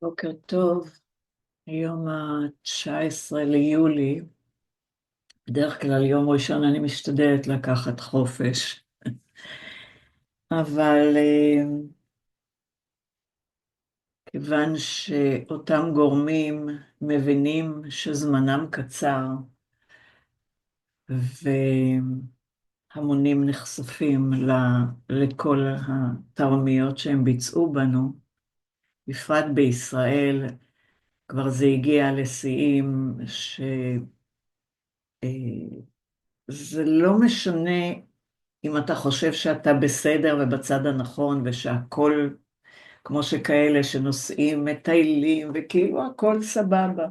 בוקר טוב, יום ה-19 ליולי. בדרך כלל יום ראשון אני משתדלת לקחת חופש, אבל כיוון שאותם גורמים מבינים שזמנם קצר, והמונים נחשפים לכל התרמיות שהם ביצעו בנו, בפרט בישראל, כבר זה הגיע לשיאים זה לא משנה אם אתה חושב שאתה בסדר ובצד הנכון, ושהכול כמו שכאלה שנוסעים, מטיילים, וכאילו הכל סבבה.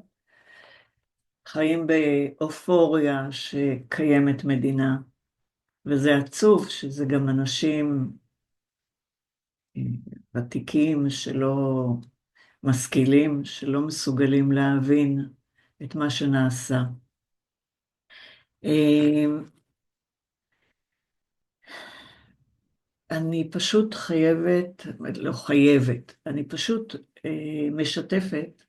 חיים באופוריה שקיימת מדינה, וזה עצוב שזה גם אנשים ותיקים שלא משכילים, שלא מסוגלים להבין את מה שנעשה. אני פשוט חייבת, לא חייבת, אני פשוט משתפת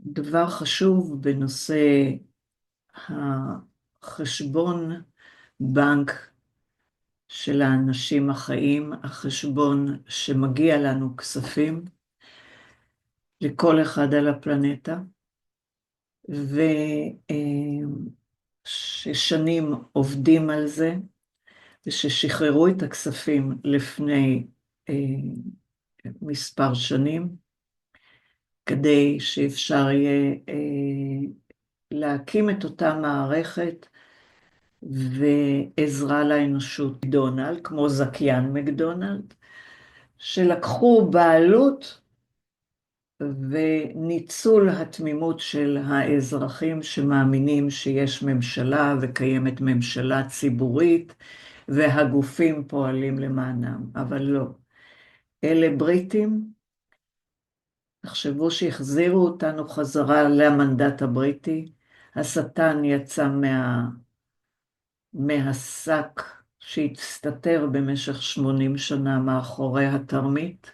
דבר חשוב בנושא החשבון בנק של האנשים החיים, החשבון שמגיע לנו כספים לכל אחד על הפלנטה, וששנים עובדים על זה, וששחררו את הכספים לפני מספר שנים, כדי שאפשר יהיה להקים את אותה מערכת ועזרה לאנושות. מקדונלד, כמו זכיין מקדונלד, שלקחו בעלות וניצול התמימות של האזרחים שמאמינים שיש ממשלה וקיימת ממשלה ציבורית והגופים פועלים למענם, אבל לא. אלה בריטים, תחשבו שהחזירו אותנו חזרה למנדט הבריטי, השטן יצא מהשק שהצטטר במשך 80 שנה מאחורי התרמית,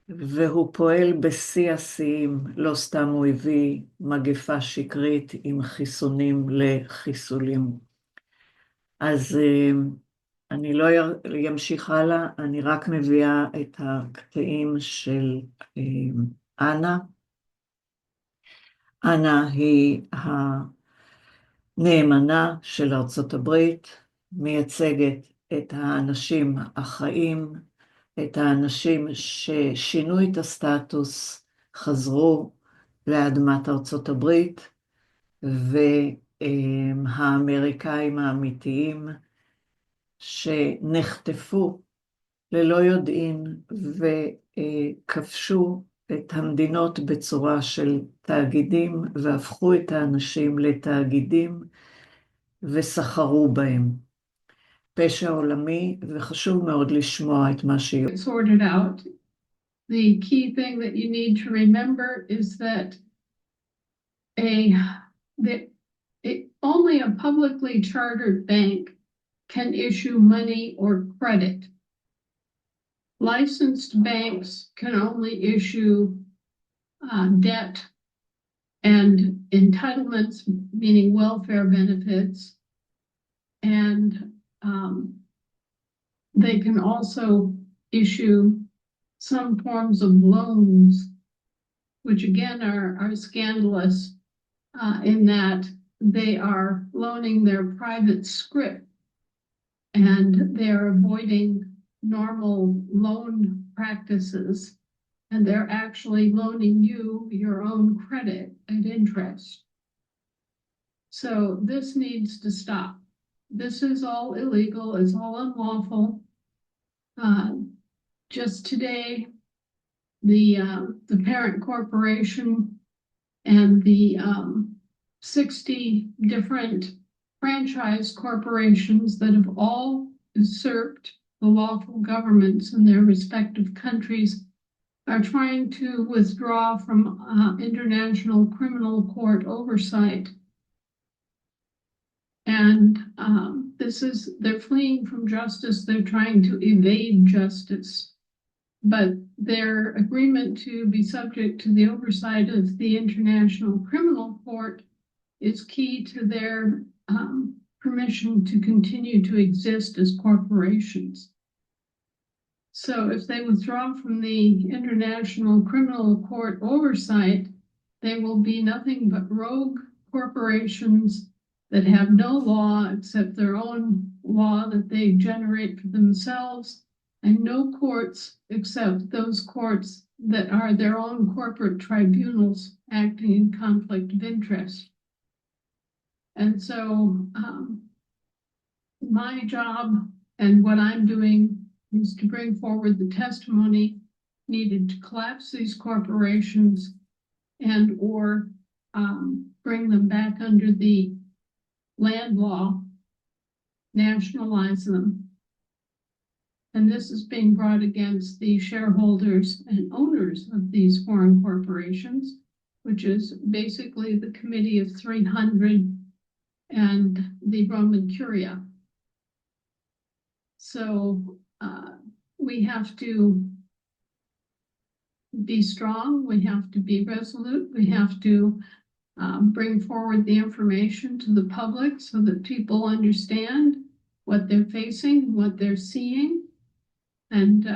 והוא פועל בשיא השיאים, לא סתם הוא הביא מגפה שקרית עם חיסונים לחיסולים. אז אני לא אמשיך הלאה, אני רק מביאה את הקטעים של אנה. אנה היא הנאמנה של ארצות הברית, מייצגת את האנשים החיים, את האנשים ששינו את הסטטוס, חזרו לאדמת ארצות הברית, והאמריקאים האמיתיים שנחטפו ללא יודעין וכבשו את המדינות בצורה של תאגידים, והפכו את האנשים לתאגידים וסחרו בהם. פשע עולמי, וחשוב מאוד לשמוע את מה שהיא... sorted out. The key thing that you need to remember is that only a publicly chartered bank can issue money or credit. Licensed banks can only issue debt and entitlements, meaning welfare benefits, and they can also issue some forms of loans, which again are scandalous in that they are loaning their private scrip and they're avoiding normal loan practices, and they're actually loaning you your own credit at interest. So this needs to stop. This is all illegal, it's all unlawful. Just today, the parent corporation and the 60 different franchise corporations that have all usurped the lawful governments in their respective countries are trying to withdraw from international criminal court oversight. And this they're fleeing from justice. They're trying to evade justice. But their agreement to be subject to the oversight of the International Criminal Court is key to their permission to continue to exist as corporations. So if they withdraw from the International Criminal Court oversight, they will be nothing but rogue corporations that have no law except their own law that they generate for themselves, and no courts except those courts that are their own corporate tribunals acting in conflict of interest. And so my job and what I'm doing is to bring forward the testimony needed to collapse these corporations and or bring them back under the land law, nationalize them. And this is being brought against the shareholders and owners of these foreign corporations, which is basically the Committee of 300 and the Roman Curia. So we have to be strong, we have to be resolute, we have to bring forward the information to the public so that people understand what they're facing, what they're seeing, and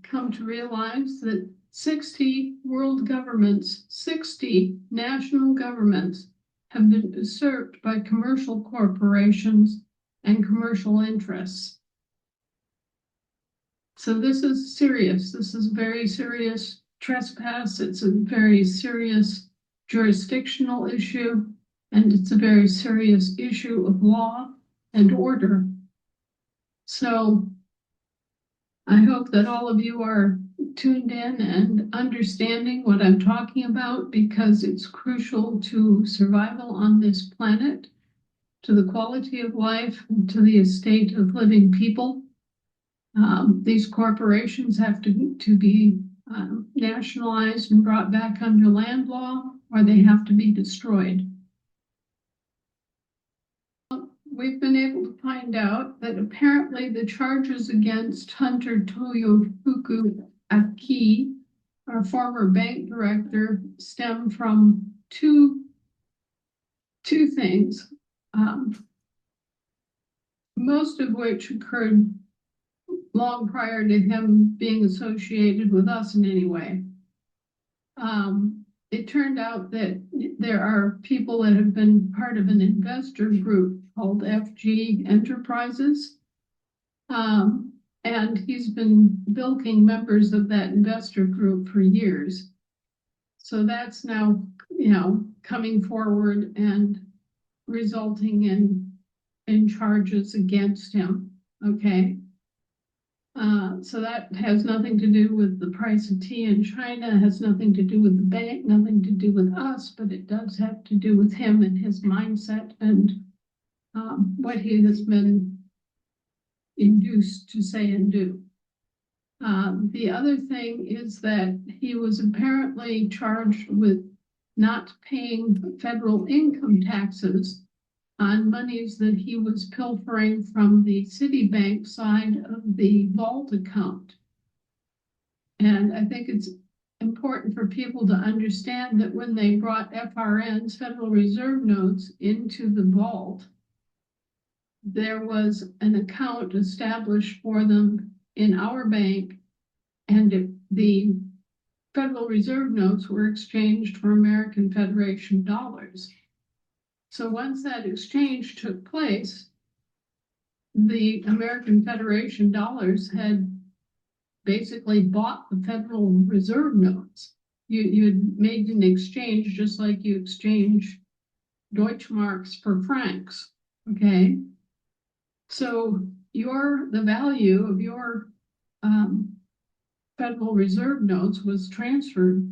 come to realize that 60 world governments, 60 national governments have been usurped by commercial corporations and commercial interests. So this is serious. This is very serious trespass. It's a very serious jurisdictional issue, and it's a very serious issue of law and order. So I hope that all of you are tuned in and understanding what I'm talking about, because it's crucial to survival on this planet, to the quality of life, and to the estate of living people. These corporations have to be nationalized and brought back under land law, or they have to be destroyed. We've been able to find out that apparently the charges against Hunter Toyofuku Aki, our former bank director, stem from two things, most of which occurred long prior to him being associated with us in any way. It turned out that there are people that have been part of an investor group called FG Enterprises, and he's been bilking members of that investor group for years. So that's now, coming forward and resulting in charges against him. Okay. So that has nothing to do with the price of tea in China, has nothing to do with the bank, nothing to do with us, but it does have to do with him and his mindset and what he has been induced to say and do. The other thing is that he was apparently charged with not paying federal income taxes on monies that he was pilfering from the Citibank side of the vault account. And I think it's important for people to understand that when they brought FRNs, Federal Reserve notes, into the vault, there was an account established for them in our bank, and the Federal Reserve notes were exchanged for American Federation dollars. So once that exchange took place, the American Federation dollars had basically bought the Federal Reserve notes. You had made an exchange just like you exchange Deutschmarks for francs, okay? So the value of your Federal Reserve notes was transferred,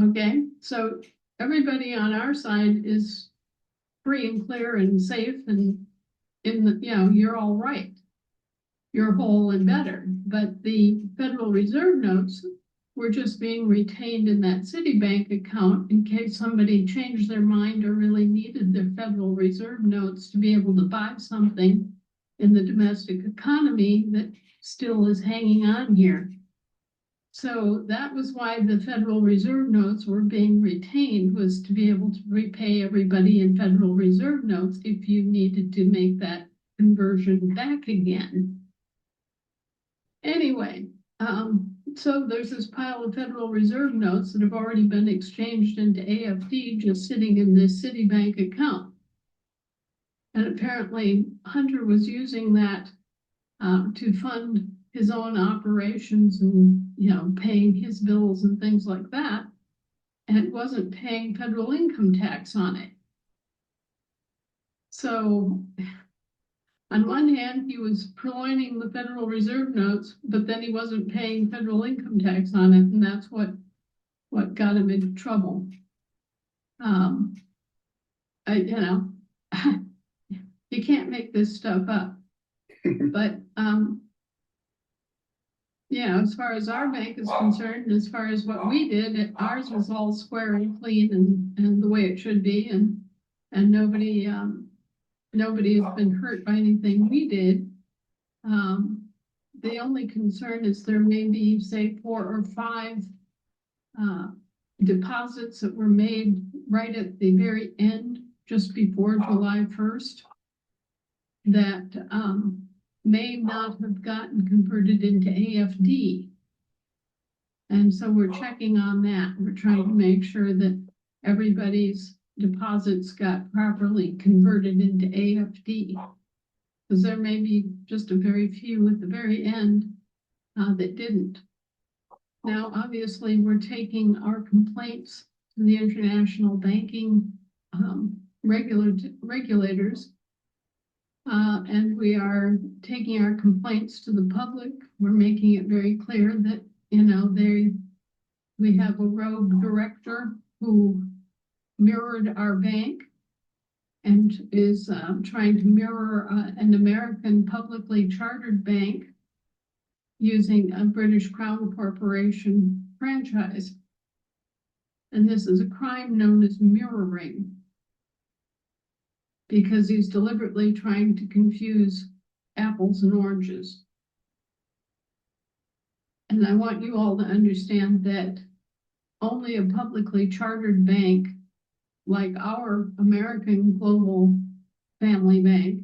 okay? So everybody on our side is free and clear and safe, and you're all right. You're whole and better. But the Federal Reserve notes were just being retained in that Citibank account in case somebody changed their mind or really needed their Federal Reserve notes to be able to buy something in the domestic economy that still is hanging on here. So that was why the Federal Reserve notes were being retained, was to be able to repay everybody in Federal Reserve notes if you needed to make that conversion back again. Anyway, so there's this pile of Federal Reserve notes that have already been exchanged into AFD just sitting in this Citibank account. And apparently Hunter was using that to fund his own operations and, paying his bills and things like that, and wasn't paying federal income tax on it. So on one hand, he was purloining the Federal Reserve notes, but then he wasn't paying federal income tax on it, and that's what got him into trouble. You can't make this stuff up. But as far as our bank is concerned, as far as what we did, ours was all square and clean and the way it should be, and nobody has been hurt by anything we did. The only concern is there may be, say, 4 or 5 deposits that were made right at the very end, just before July 1st, that may not have gotten converted into AFD. And so we're checking on that. We're trying to make sure that everybody's deposits got properly converted into AFD. Because there may be just a very few at the very end that didn't. Now, obviously, we're taking our complaints to the international banking regulators. And we are taking our complaints to the public. We're making it very clear that, we have a rogue director who mirrored our bank and is trying to mirror an American publicly chartered bank using a British Crown Corporation franchise. And this is a crime known as mirroring, because he's deliberately trying to confuse apples and oranges. And I want you all to understand that only a publicly chartered bank like our American Global Family Bank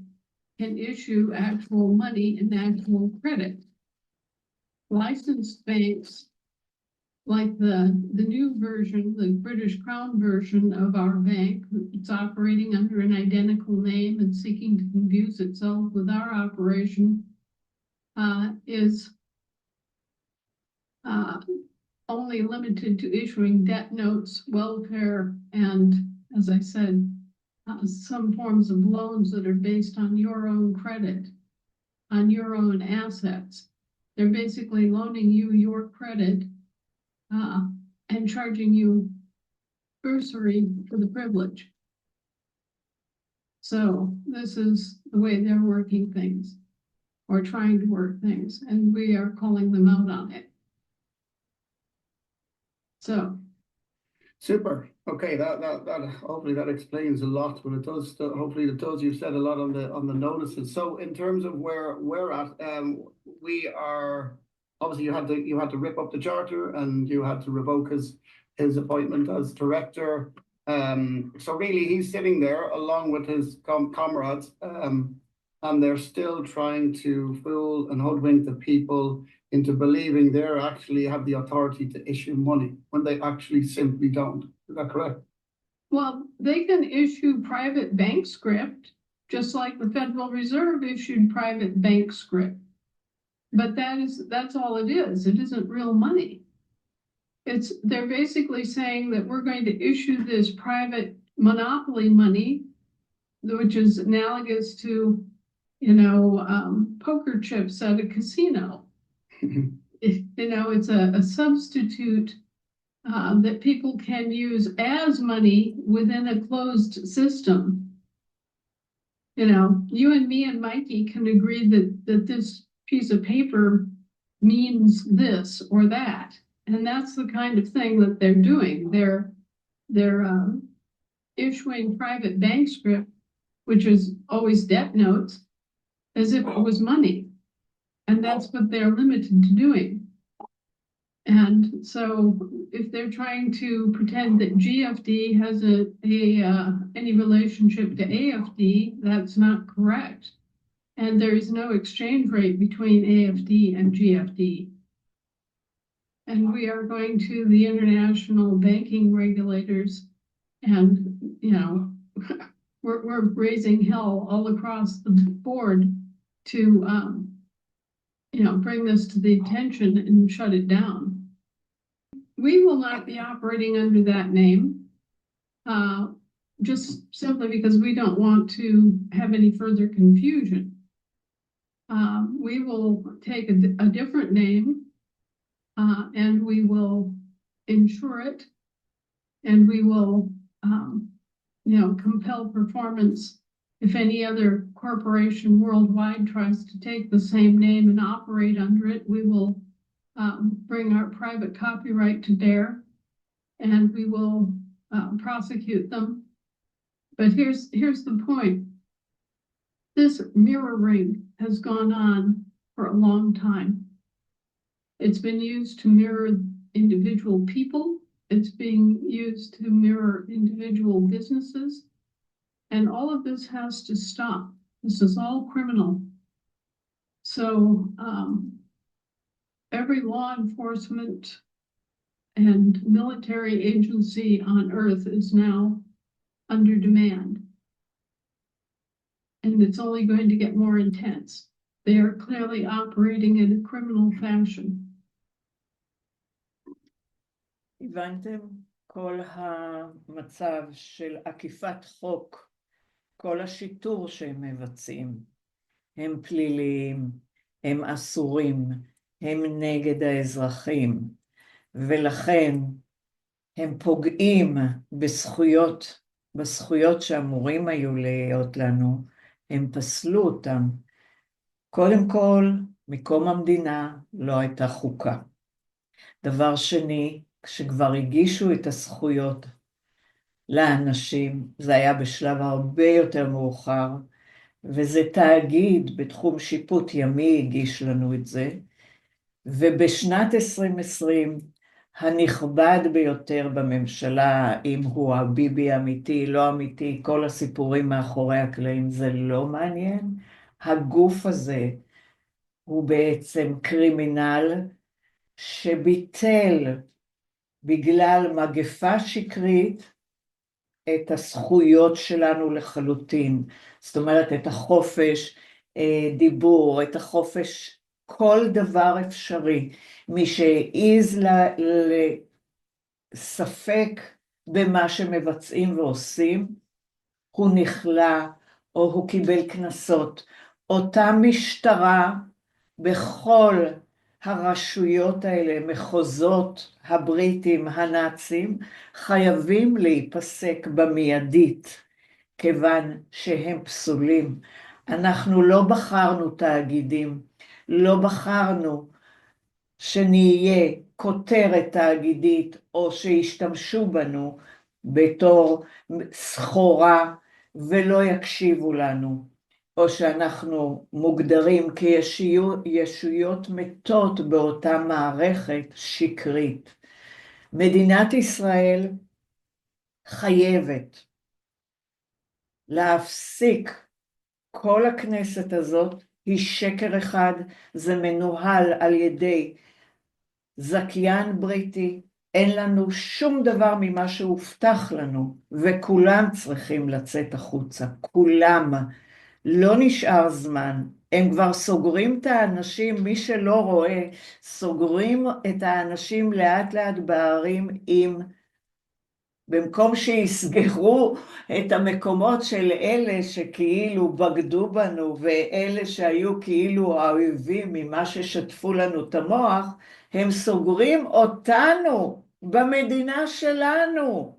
can issue actual money and actual credit. Licensed banks like the new version, the British Crown version of our bank, it's operating under an identical name and seeking to confuse itself with our operation, is only limited to issuing debt notes, welfare, and, as I said, some forms of loans that are based on your own credit, on your own assets. They're basically loaning you your credit and charging you bursary for the privilege. So this is the way they're working things, or trying to work things, and we are calling them out on it. So. Super. Okay, that hopefully that explains a lot, but it does. Hopefully it does. You've said a lot on the notices. So in terms of where we're at, we are obviously you had to rip up the charter and you had to revoke his appointment as director. So really he's sitting there along with his comrades, and they're still trying to fool and hoodwink the people into believing they actually have the authority to issue money when they actually simply don't. Is that correct? Well, they can issue private bank script, just like the Federal Reserve issued private bank script. But that's all it is. It isn't real money. They're basically saying that we're going to issue this private monopoly money, which is analogous to, poker chips at a casino. It's a substitute that people can use as money within a closed system. You and me and Mikey can agree that this piece of paper means this or that. And that's the kind of thing that they're doing. They're issuing private bank script, which is always debt notes, as if it was money. And that's what they're limited to doing. And so if they're trying to pretend that GFD has any relationship to AFD, that's not correct. And there is no exchange rate between AFD and GFD. And we are going to the international banking regulators, and we're raising hell all across the board to bring this to the attention and shut it down. We will not be operating under that name, just simply because we don't want to have any further confusion. We will take a different name, and we will insure it, and we will, compel performance. If any other corporation worldwide tries to take the same name and operate under it, we will bring our private copyright to bear, and we will prosecute them. But here's the point. This mirroring has gone on for a long time. It's been used to mirror individual people. It's being used to mirror individual businesses. And all of this has to stop. This is all criminal. So every law enforcement and military agency on Earth is now under demand. And it's only going to get more intense. They are clearly operating in a criminal fashion. הבנתם? כל המצב של עקיפת חוק, כל השיטור שהם מבצעים, הם פליליים, הם אסורים, הם נגד האזרחים, ולכן הם פוגעים בזכויות שאמורים היו להיות לנו, הם פסלו אותם. קודם כל, מקום המדינה לא הייתה חוקה. דבר שני, כשכבר הגישו את הזכויות לאנשים, זה היה בשלב הרבה יותר מאוחר, וזה תאגיד בתחום שיפוט ימי הגיש לנו את זה, ובשנת 2020, הנכבד ביותר בממשלה, אם הוא הביבי אמיתי, לא אמיתי, כל הסיפורים מאחורי הקלעים, זה לא מעניין. הגוף הזה הוא בעצם קרימינל שביטל בגלל מגפה שקרית את הזכויות שלנו לחלוטין. זאת אומרת, את החופש דיבור, את החופש, כל דבר אפשרי. מי שהעיז לספק במה שמבצעים ועושים, הוא נכלא או הוא קיבל קנסות. אותה משטרה בכל הרשויות האלה, מחוזות הבריטים, הנאצים, חייבים להיפסק במיידית, כיוון שהם פסולים. אנחנו לא בחרנו תאגידים, לא בחרנו שנהיה כותרת תאגידית, או שישתמשו בנו בתור סחורה ולא יקשיבו לנו. או שאנחנו מוגדרים כישויות מתות באותה מערכת שקרית. מדינת ישראל חייבת להפסיק, כל הכנסת הזאת היא שקר אחד, זה מנוהל על ידי זכיין בריטי, אין לנו שום דבר ממה שהובטח לנו, וכולם צריכים לצאת החוצה, כולם. לא נשאר זמן, הם כבר סוגרים את האנשים, מי שלא רואה, סוגרים את האנשים לאט לאט בערים במקום שיסגרו את המקומות של אלה שכאילו בגדו בנו, ואלה שהיו כאילו האויבים ממה ששטפו לנו את המוח, הם סוגרים אותנו במדינה שלנו.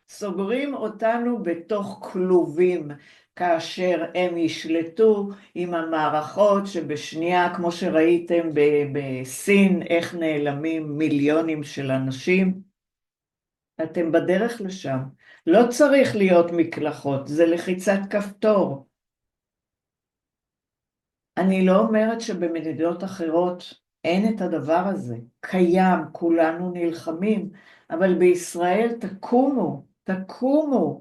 סוגרים אותנו בתוך כלובים, כאשר הם ישלטו עם המערכות שבשנייה, כמו שראיתם בסין, איך נעלמים מיליונים של אנשים. אתם בדרך לשם. לא צריך להיות מקלחות, זה לחיצת כפתור. אני לא אומרת שבמדינות אחרות אין את הדבר הזה. קיים, כולנו נלחמים, אבל בישראל תקומו, תקומו.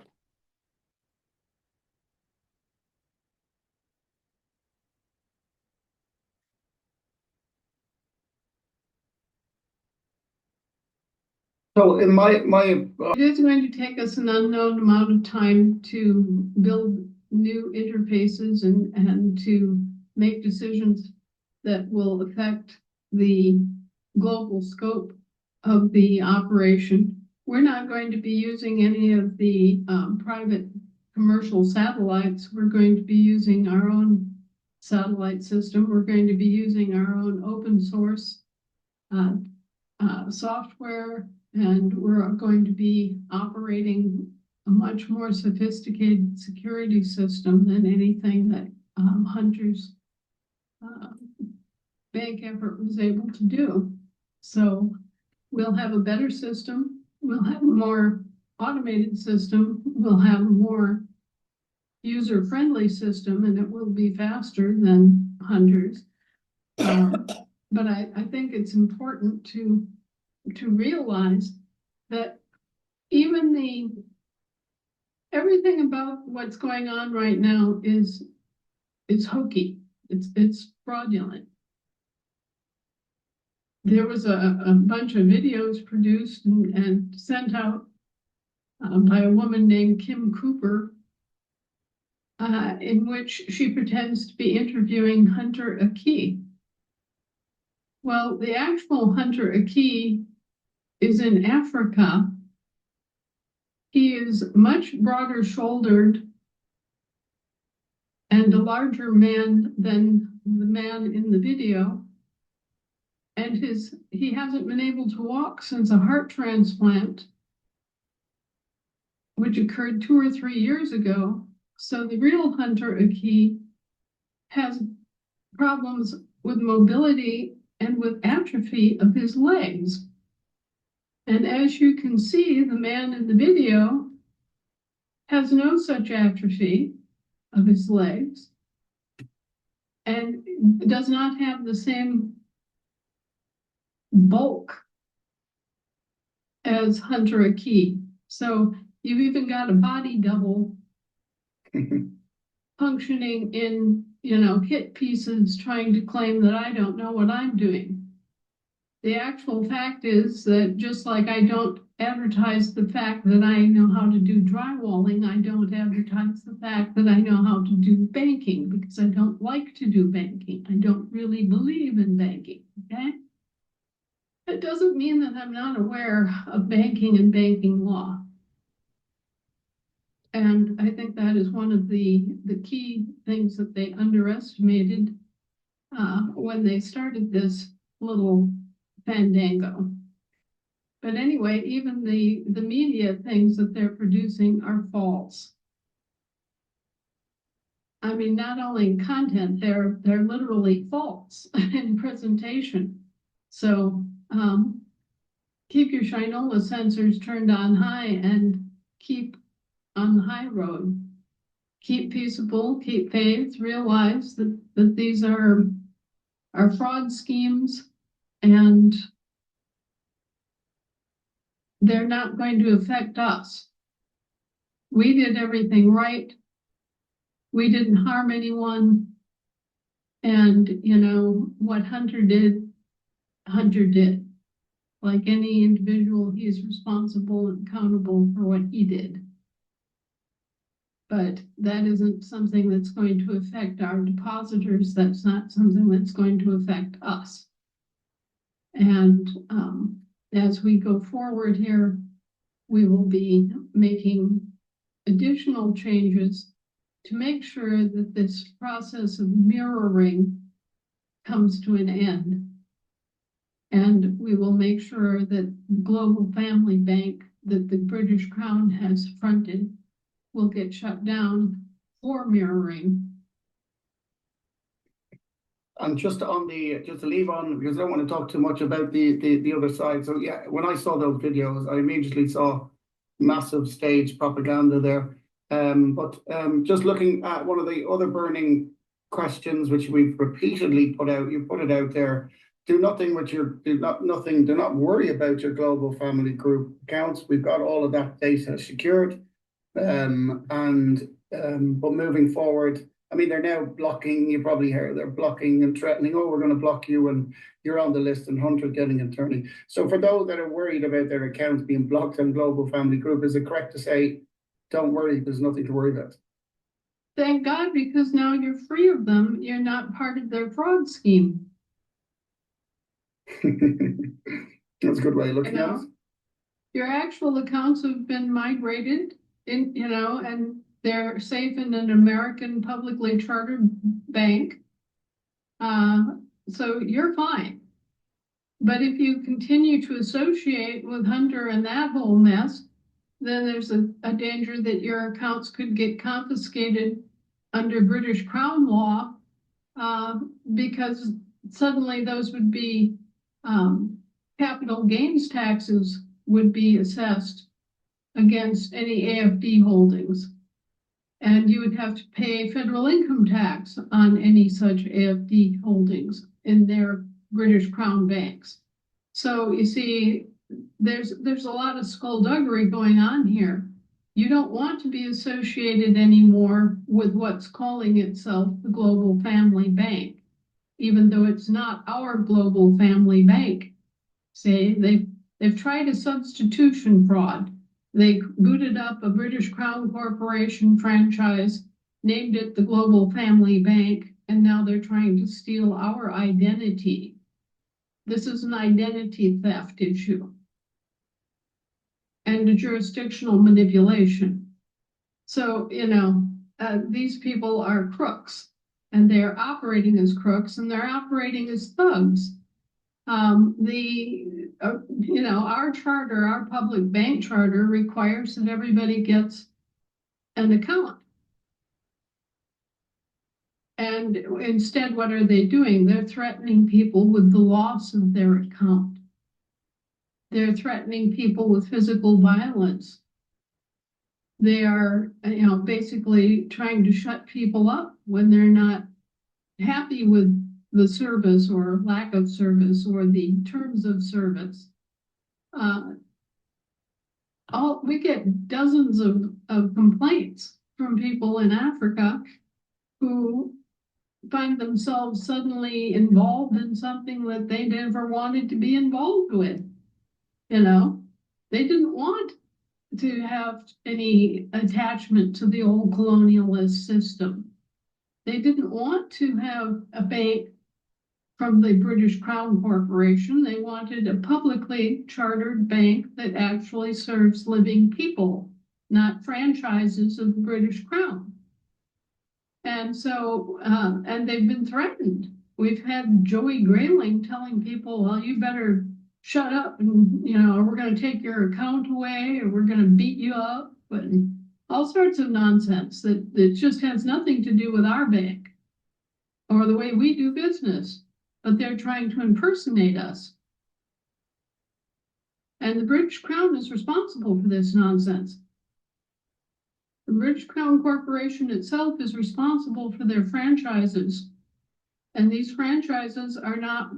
So in my It is going to take us an unknown amount of time to build new interfaces and to make decisions that will affect the global scope of the operation. We're not going to be using any of the private commercial satellites. We're going to be using our own satellite system. We're going to be using our own open source software, and we're going to be operating a much more sophisticated security system than anything that Hunter's bank effort was able to do. So we'll have a better system, we'll have a more automated system, we'll have a more user-friendly system, and it will be faster than Hunter's. But I think it's important to realize that even everything about what's going on right now is hokey. It's fraudulent. There was a bunch of videos produced and sent out by a woman named Kim Cooper, in which she pretends to be interviewing Hunter Aki. Well, the actual Hunter Aki is in Africa. He is much broader shouldered and a larger man than the man in the video. And he hasn't been able to walk since a heart transplant, which occurred 2 or 3 years ago. So the real Hunter Aki has problems with mobility and with atrophy of his legs. And as you can see, the man in the video has no such atrophy of his legs and does not have the same bulk as Hunter Aki. So you've even got a body double functioning in, hit pieces trying to claim that I don't know what I'm doing. The actual fact is that just like I don't advertise the fact that I know how to do drywalling, I don't advertise the fact that I know how to do banking, because I don't like to do banking. I don't really believe in banking, okay? It doesn't mean that I'm not aware of banking and banking law. And I think that is one of the key things that they underestimated when they started this little fandango. But anyway, even the media things that they're producing are false. I mean, not only in content, they're literally false in presentation. So keep your Shinola sensors turned on high and keep on the high road. Keep peaceable, keep faith, realize that these are fraud schemes, and they're not going to affect us. We did everything right. We didn't harm anyone. And, what Hunter did. Like any individual, he's responsible and accountable for what he did. But that isn't something that's going to affect our depositors. That's not something that's going to affect us. And as we go forward here, we will be making additional changes to make sure that this process of mirroring comes to an end. And we will make sure that Global Family Bank that the British Crown has fronted will get shut down for mirroring. And just on just to leave on, because I don't want to talk too much about the other side. So yeah, when I saw those videos, I immediately saw massive stage propaganda there. But just looking at one of the other burning questions, which we've repeatedly put out, you put it out there. Do not worry about your global family group accounts. We've got all of that data secured. But moving forward, I mean, they're now blocking, you probably heard, they're blocking and threatening, oh, we're going to block you and you're on the list, and Hunter getting and turning. So for those that are worried about their accounts being blocked on Global Family Group, is it correct to say, don't worry, there's nothing to worry about? Thank God, because now you're free of them. You're not part of their fraud scheme. That's a good way of looking at it. Your actual accounts have been migrated and they're safe in an American publicly chartered bank. So you're fine. But if you continue to associate with Hunter and that whole mess, then there's a danger that your accounts could get confiscated under British Crown law, because suddenly those would be capital gains taxes would be assessed against any AFD holdings. And you would have to pay federal income tax on any such AFD holdings in their British Crown banks. So you see, there's a lot of skullduggery going on here. You don't want to be associated anymore with what's calling itself the Global Family Bank, even though it's not our Global Family Bank. See, they've tried a substitution fraud. They booted up a British Crown Corporation franchise, named it the Global Family Bank, and now they're trying to steal our identity. This is an identity theft issue and a jurisdictional manipulation. So, these people are crooks, and they're operating as crooks, and they're operating as thugs. Our charter, our public bank charter, requires that everybody gets an account. And instead, what are they doing? They're threatening people with the loss of their account. They're threatening people with physical violence. They are, basically trying to shut people up when they're not happy with the service or lack of service or the terms of service. We get dozens of complaints from people in Africa who find themselves suddenly involved in something that they never wanted to be involved with. They didn't want to have any attachment to the old colonialist system. They didn't want to have a bank from the British Crown Corporation. They wanted a publicly chartered bank that actually serves living people, not franchises of the British Crown. And so, and they've been threatened. We've had Joey Grayling telling people, well, you better shut up and, we're going to take your account away, or we're going to beat you up, and all sorts of nonsense that just has nothing to do with our bank or the way we do business, but they're trying to impersonate us. And the British Crown is responsible for this nonsense. The British Crown Corporation itself is responsible for their franchises, and these franchises are not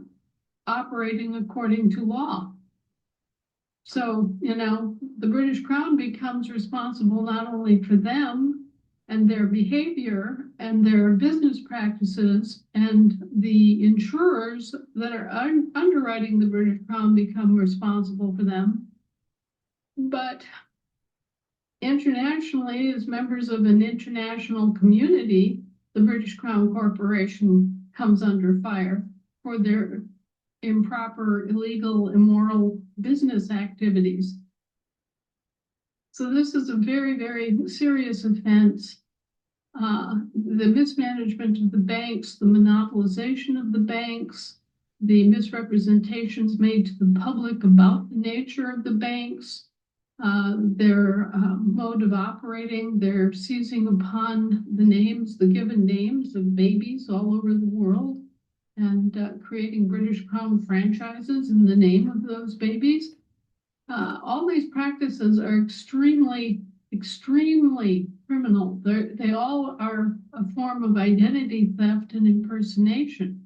operating according to law. So, the British Crown becomes responsible not only for them and their behavior and their business practices, and the insurers that are underwriting the British Crown become responsible for them, but internationally, as members of an international community, the British Crown Corporation comes under fire for their improper, illegal, immoral business activities. So this is a very, very serious offense. The mismanagement of the banks, the monopolization of the banks, the misrepresentations made to the public about the nature of the banks, their mode of operating. They're seizing upon the names, the given names of babies all over the world, and creating British Crown franchises in the name of those babies. All these practices are extremely criminal. They all are a form of identity theft and impersonation.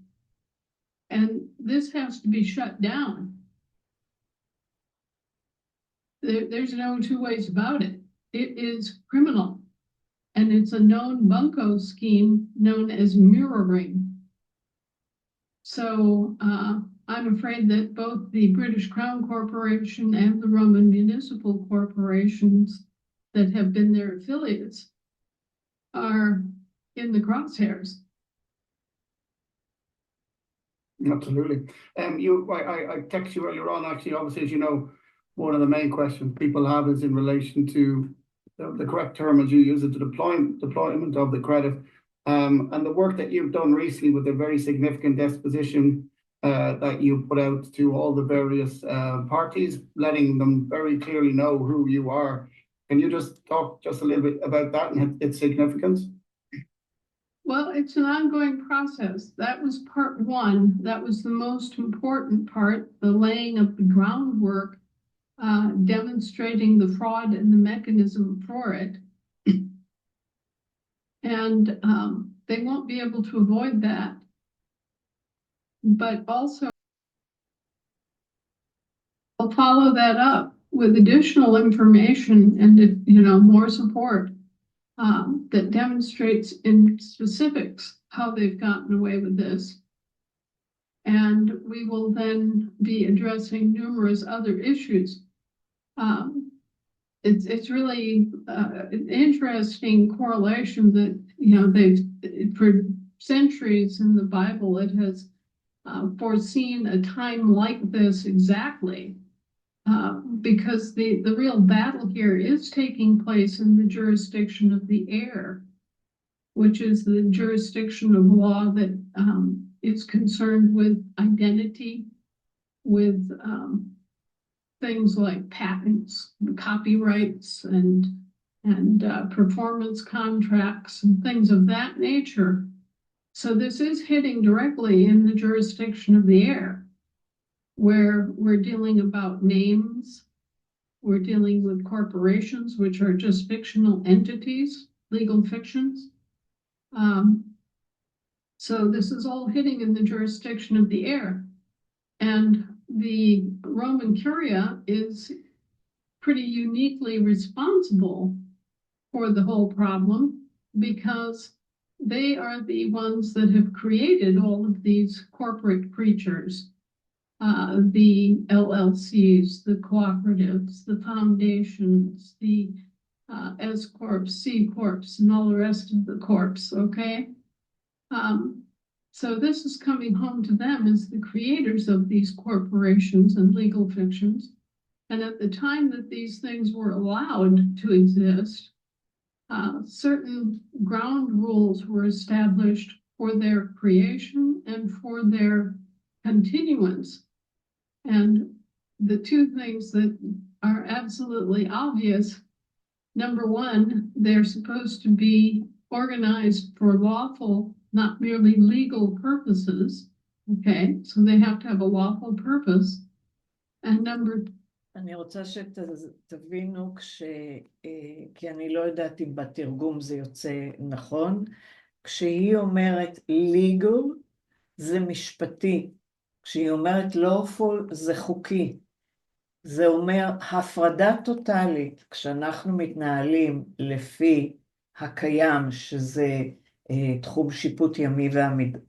And this has to be shut down. There's no two ways about it. It is criminal. And it's a known bunco scheme known as mirroring. So I'm afraid that both the British Crown Corporation and the Roman municipal corporations that have been their affiliates are in the crosshairs. Absolutely. I texted you earlier on, actually, obviously, as you know, one of the main questions people have is in relation to the correct term as you use it, the deployment of the credit. And the work that you've done recently with the very significant exposition that you put out to all the various parties, letting them very clearly know who you are. Can you just talk just a little bit about that and its significance? Well, it's an ongoing process. That was part one. That was the most important part, the laying of the groundwork, demonstrating the fraud and the mechanism for it. And they won't be able to avoid that. But also, I'll follow that up with additional information and more support that demonstrates in specifics how they've gotten away with this. And we will then be addressing numerous other issues. It's really an interesting correlation that they've for centuries in the Bible it has foreseen a time like this exactly, because the real battle here is taking place in the jurisdiction of the air, which is the jurisdiction of law that is concerned with identity, with things like patents, copyrights, and performance contracts and things of that nature. So this is hitting directly in the jurisdiction of the air, where we're dealing about names, we're dealing with corporations, which are just fictional entities, legal fictions. So this is all hitting in the jurisdiction of the air. And the Roman Curia is pretty uniquely responsible for the whole problem, because they are the ones that have created all of these corporate creatures, the LLCs, the cooperatives, the foundations, the S Corps, C Corps, and all the rest of the corps, okay? So this is coming home to them as the creators of these corporations and legal fictions. And at the time that these things were allowed to exist, certain ground rules were established for their creation and for their continuance. And the two things that are absolutely obvious: number one, they're supposed to be organized for lawful, not merely legal purposes. Okay, so they have to have a lawful purpose. And number אני רוצה שתבינו, כי אני לא יודעת אם בתרגום זה יוצא נכון, כשהיא אומרת legal זה משפטי, כשהיא אומרת lawful זה חוקי. זה אומר הפרדה טוטלית. כשאנחנו מתנהלים לפי הקיים, שזה תחום שיפוט ימי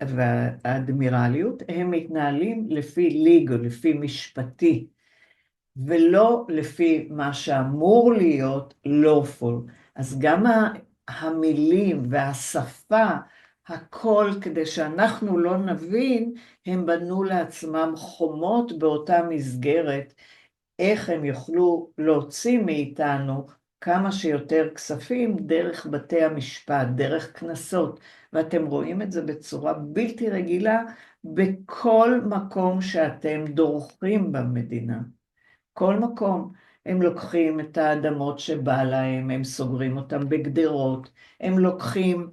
והאדמירליות, הם מתנהלים לפי legal, לפי משפטי. ולא לפי מה שאמור להיות lawful. אז גם המילים והשפה, הכל, כדי שאנחנו לא נבין, הם בנו לעצמם חומות באותה מסגרת, איך הם יוכלו להוציא מאיתנו כמה שיותר כספים דרך בתי המשפט, דרך כנסות. ואתם רואים את זה בצורה בלתי רגילה בכל מקום שאתם דורכים במדינה. כל מקום, הם לוקחים את האדמות שבא להם, הם סוגרים אותם בגדרות, הם לוקחים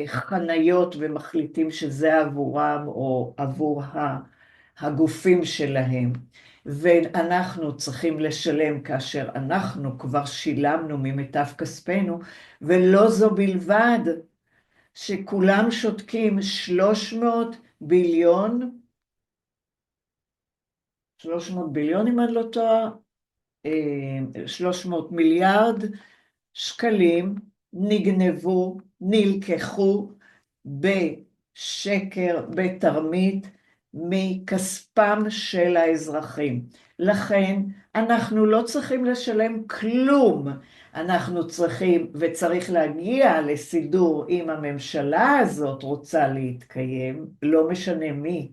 חניות ומחליטים שזה עבורם או עבור הגופים שלהם. ואנחנו צריכים לשלם כאשר אנחנו כבר שילמנו ממיטב כספנו, ולא זו בלבד שכולם שותקים 300 ביליון, 300 ביליון אם אני לא טועה, 300 מיליארד שקלים נגנבו, נלקחו בשקר, בתרמית, מכספם של האזרחים. לכן אנחנו לא צריכים לשלם כלום, אנחנו צריכים וצריך להגיע לסידור אם הממשלה הזאת רוצה להתקיים, לא משנה מי.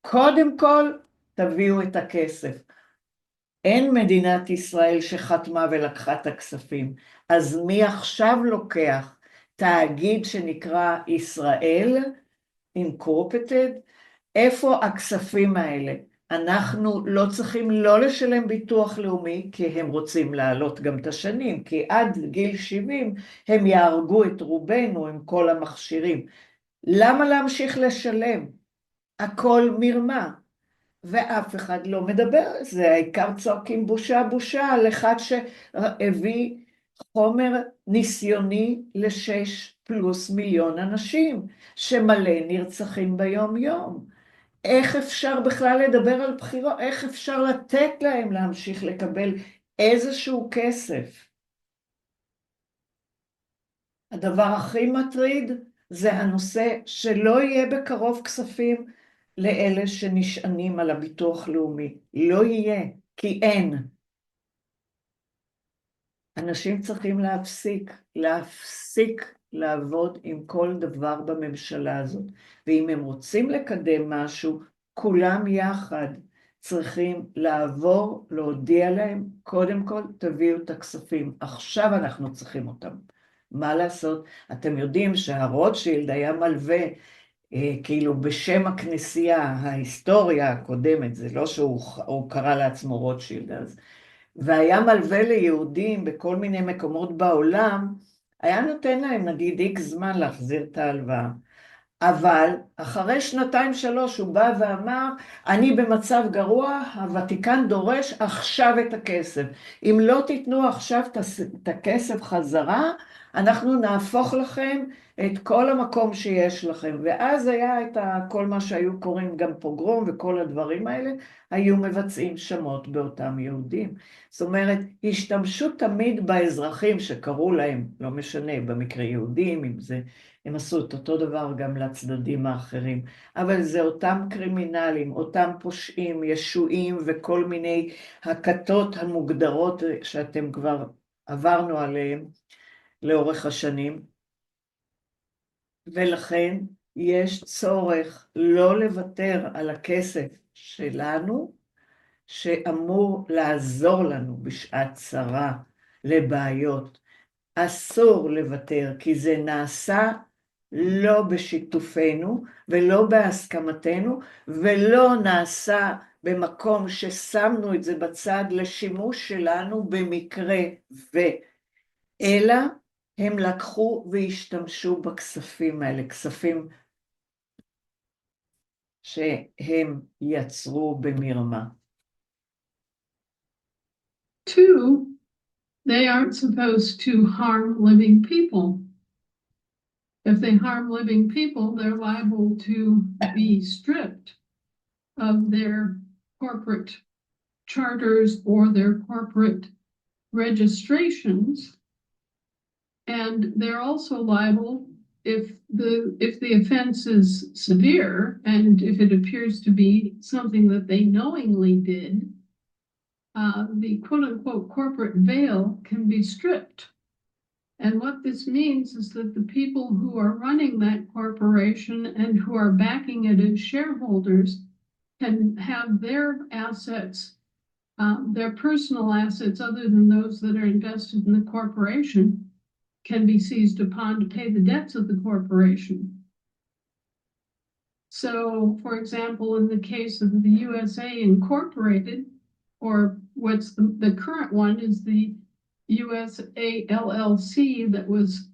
קודם כל תביאו את הכסף. אין מדינת ישראל שחתמה ולקחה את הכספים. אז מי עכשיו לוקח? תאגיד שנקרא ישראל, Incorporated, איפה הכספים האלה? אנחנו לא צריכים לא לשלם ביטוח לאומי, כי הם רוצים להעלות גם את השנים, כי עד גיל 70 הם יהרגו את רובנו עם כל המכשירים. למה להמשיך לשלם? הכל מרמה. ואף אחד לא מדבר על זה, העיקר צועקים בושה בושה על אחד שהביא חומר ניסיוני ל6+ מיליון אנשים, שמלא נרצחים ביום יום. איך אפשר בכלל לדבר על בחירות? איך אפשר לתת להם להמשיך לקבל איזשהו כסף? הדבר הכי מטריד זה הנושא שלא יהיה בקרוב כספים לאלה שנשענים על הביטוח לאומי. לא יהיה, כי אין. אנשים צריכים להפסיק לעבוד עם כל דבר בממשלה הזאת. ואם הם רוצים לקדם משהו, כולם יחד צריכים לעבור, להודיע להם, קודם כל תביאו את הכספים. עכשיו אנחנו צריכים אותם. מה לעשות? אתם יודעים שהרוטשילד היה מלווה, כאילו בשם הכנסייה, ההיסטוריה הקודמת, זה לא שהוא קרא לעצמו רוטשילד אז, והיה מלווה ליהודים בכל מיני מקומות בעולם, היה נותן להם נגיד איקס זמן להחזיר את ההלוואה. אבל אחרי 2-3 הוא בא ואמר, אני במצב גרוע, הוותיקן דורש עכשיו את הכסף. אם לא תיתנו עכשיו את הכסף חזרה, אנחנו נהפוך לכם את כל המקום שיש לכם. ואז היה את כל מה שהיו קוראים גם פוגרום וכל הדברים האלה, היו מבצעים שמות באותם יהודים. זאת אומרת, השתמשו תמיד באזרחים שקראו להם, לא משנה, במקרה יהודים, אם זה, הם עשו את אותו דבר גם לצדדים האחרים. אבל זה אותם קרימינלים, אותם פושעים, ישועים וכל מיני הכתות המוגדרות שאתם כבר עברנו עליהם לאורך השנים. ולכן יש צורך לא לוותר על הכסף שלנו, שאמור לעזור לנו בשעת צרה, לבעיות. אסור לוותר, כי זה נעשה לא בשיתופנו ולא בהסכמתנו, ולא נעשה במקום ששמנו את זה בצד לשימוש שלנו במקרה אלא הם לקחו והשתמשו בכספים האלה, כספים שהם יצרו במרמה. Two, they aren't supposed to harm living people. If they harm living people, they're liable to be stripped of their corporate charters or their corporate registrations. And they're also liable if the offense is severe and if it appears to be something that they knowingly did, the quote-unquote corporate veil can be stripped. And what this means is that the people who are running that corporation and who are backing it as shareholders can have their assets, their personal assets other than those that are invested in the corporation, can be seized upon to pay the debts of the corporation. So, for example, in the case of the USA Incorporated, or what's the current one is the USA LLC that was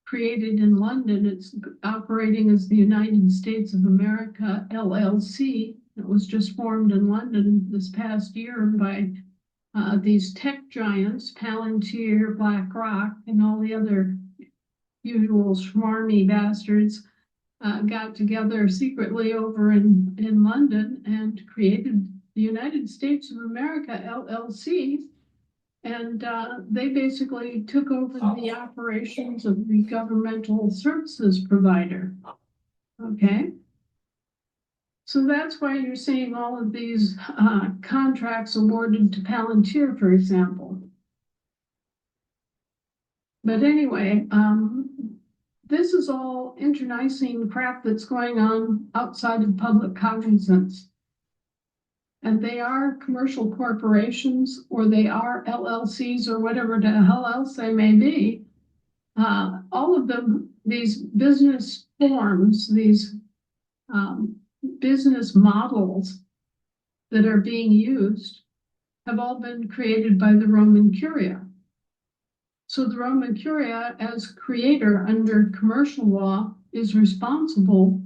created in London. It's operating as the United States of America LLC. It was just formed in London this past year by these tech giants, Palantir, BlackRock, and all the other usual schmarmy bastards got together secretly over in London and created the United States of America LLC. And they basically took over the operations of the governmental services provider. Okay. So that's why you're seeing all of these contracts awarded to Palantir, for example. But anyway, this is all internecine crap that's going on outside of public cognizance. And they are commercial corporations, or they are LLCs, or whatever the hell else they may be. All of them, these business forms, these business models that are being used have all been created by the Roman Curia. So the Roman Curia, as creator under commercial law, is responsible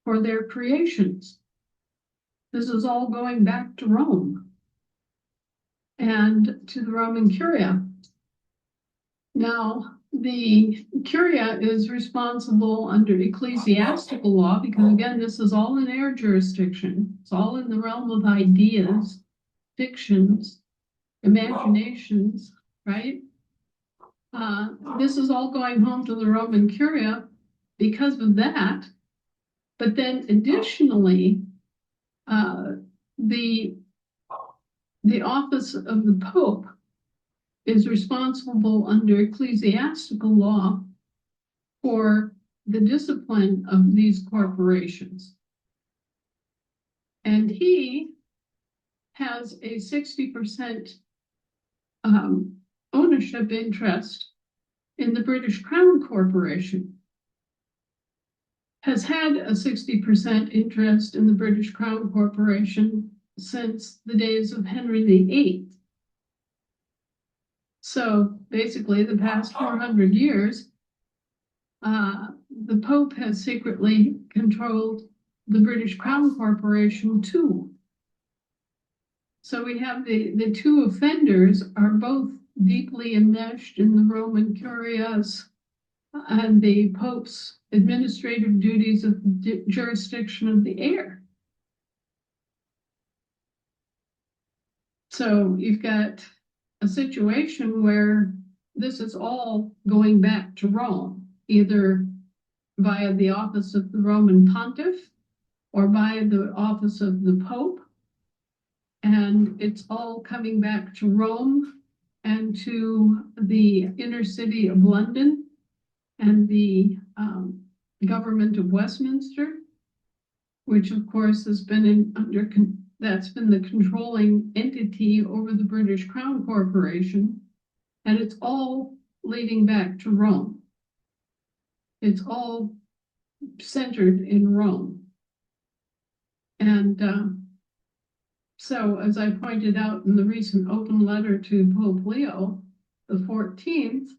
for their creations. This is all going back to Rome and to the Roman Curia. Now, the Curia is responsible under ecclesiastical law because, again, this is all in their jurisdiction. It's all in the realm of ideas, fictions, imaginations, right? This is all going home to the Roman Curia because of that. But then additionally, the office of the Pope is responsible under ecclesiastical law for the discipline of these corporations. And he has a 60% ownership interest in the British Crown Corporation, has had a 60% interest in the British Crown Corporation since the days of Henry VIII. So basically the past 400 years, the Pope has secretly controlled the British Crown Corporation too. So we have the two offenders are both deeply enmeshed in the Roman Curias and the Pope's administrative duties of the jurisdiction of the heir. So you've got a situation where this is all going back to Rome, either via the office of the Roman Pontiff or via the office of the Pope. And it's all coming back to Rome and to the inner city of London and the government of Westminster, which of course has been that's been the controlling entity over the British Crown Corporation, and it's all leading back to Rome. It's all centered in Rome. And so, as I pointed out in the recent open letter to Pope Leo the 14th,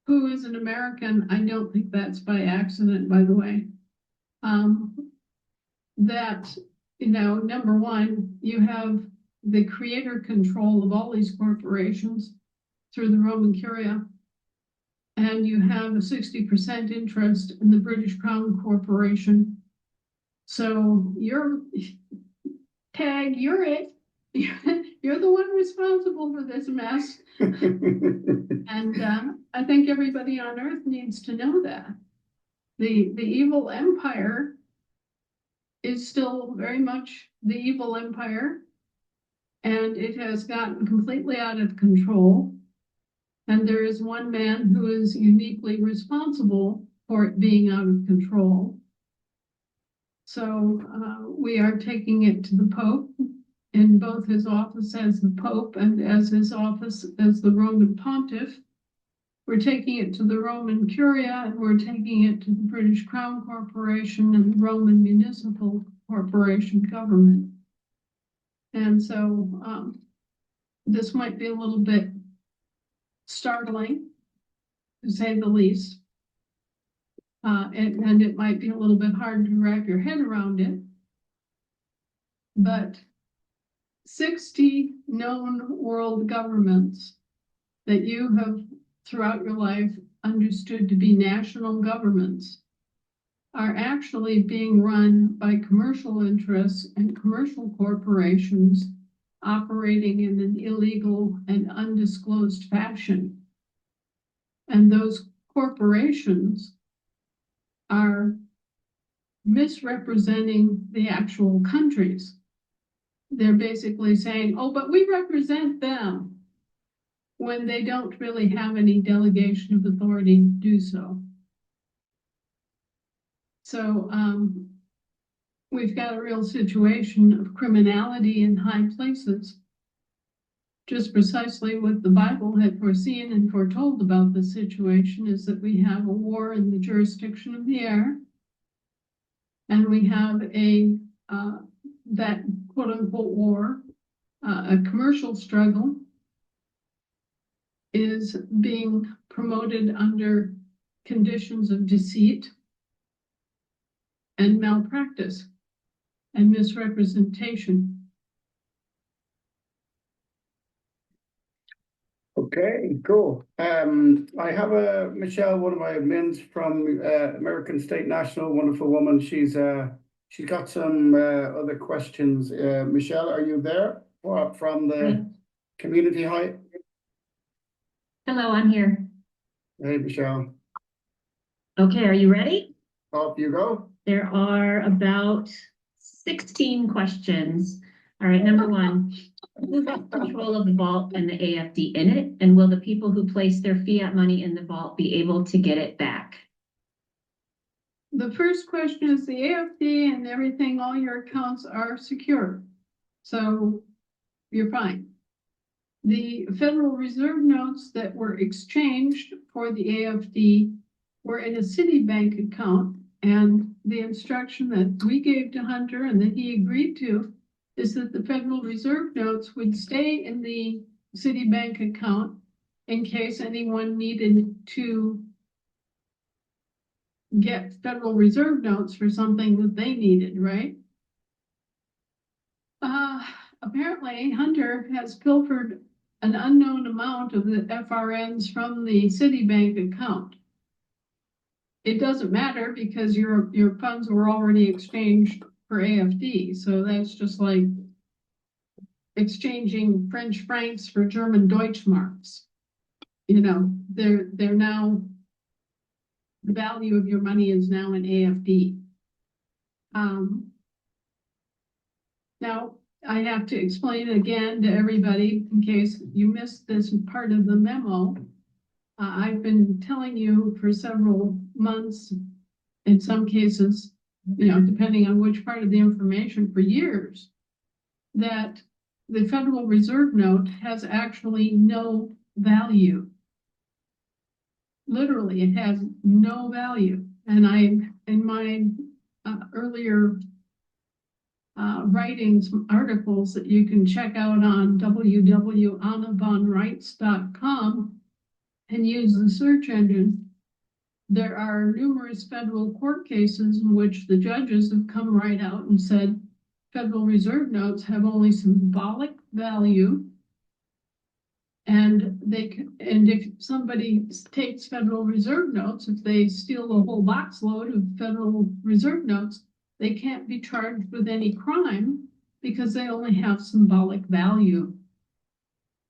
who is an American, I don't think that's by accident, by the way, that, number one, you have the creator control of all these corporations through the Roman Curia, and you have a 60% interest in the British Crown Corporation. So you're it. You're the one responsible for this mess. And I think everybody on earth needs to know that. The evil empire is still very much the evil empire, and it has gotten completely out of control. And there is one man who is uniquely responsible for it being out of control. So we are taking it to the Pope in both his office as the Pope and as his office as the Roman Pontiff. We're taking it to the Roman Curia, and we're taking it to the British Crown Corporation and the Roman Municipal Corporation government. And so this might be a little bit startling, to say the least. And it might be a little bit hard to wrap your head around it. But 60 known world governments that you have throughout your life understood to be national governments are actually being run by commercial interests and commercial corporations operating in an illegal and undisclosed fashion. And those corporations are misrepresenting the actual countries. They're basically saying, oh, but we represent them, when they don't really have any delegation of authority to do so. So we've got a real situation of criminality in high places, just precisely what the Bible had foreseen and foretold about the situation is that we have a war in the jurisdiction of the air, and we have that quote unquote war, a commercial struggle, is being promoted under conditions of deceit and malpractice and misrepresentation. Okay, cool. I have Michelle, one of my admins from American State National, wonderful woman. She's got some other questions. Michelle, are you there? From the community high? Hello, I'm here. Hey, Michelle. Okay, are you ready? Off you go. There are about 16 questions. All right, number one, who has control of the vault and the AFD in it? And will the people who place their fiat money in the vault be able to get it back? The first question is the AFD and everything, all your accounts are secure. So you're fine. The Federal Reserve notes that were exchanged for the AFD were in a Citibank account, and the instruction that we gave to Hunter and that he agreed to is that the Federal Reserve notes would stay in the Citibank account in case anyone needed to get Federal Reserve notes for something that they needed, right? Apparently, Hunter has pilfered an unknown amount of the FRNs from the Citibank account. It doesn't matter because your funds were already exchanged for AFD. So that's just like exchanging French francs for German Deutschmarks. You know, they're now, the value of your money is now in AFD. Now, I have to explain again to everybody in case you missed this part of the memo. I've been telling you for several months, in some cases, you know, depending on which part of the information, for years, that the Federal Reserve note has actually no value. Literally, it has no value. And in my earlier writings, articles that you can check out on www.annavonrights.com and use the search engine, there are numerous federal court cases in which the judges have come right out and said Federal Reserve notes have only symbolic value, and if somebody takes Federal Reserve notes, if they steal a whole box load of Federal Reserve notes, they can't be charged with any crime because they only have symbolic value.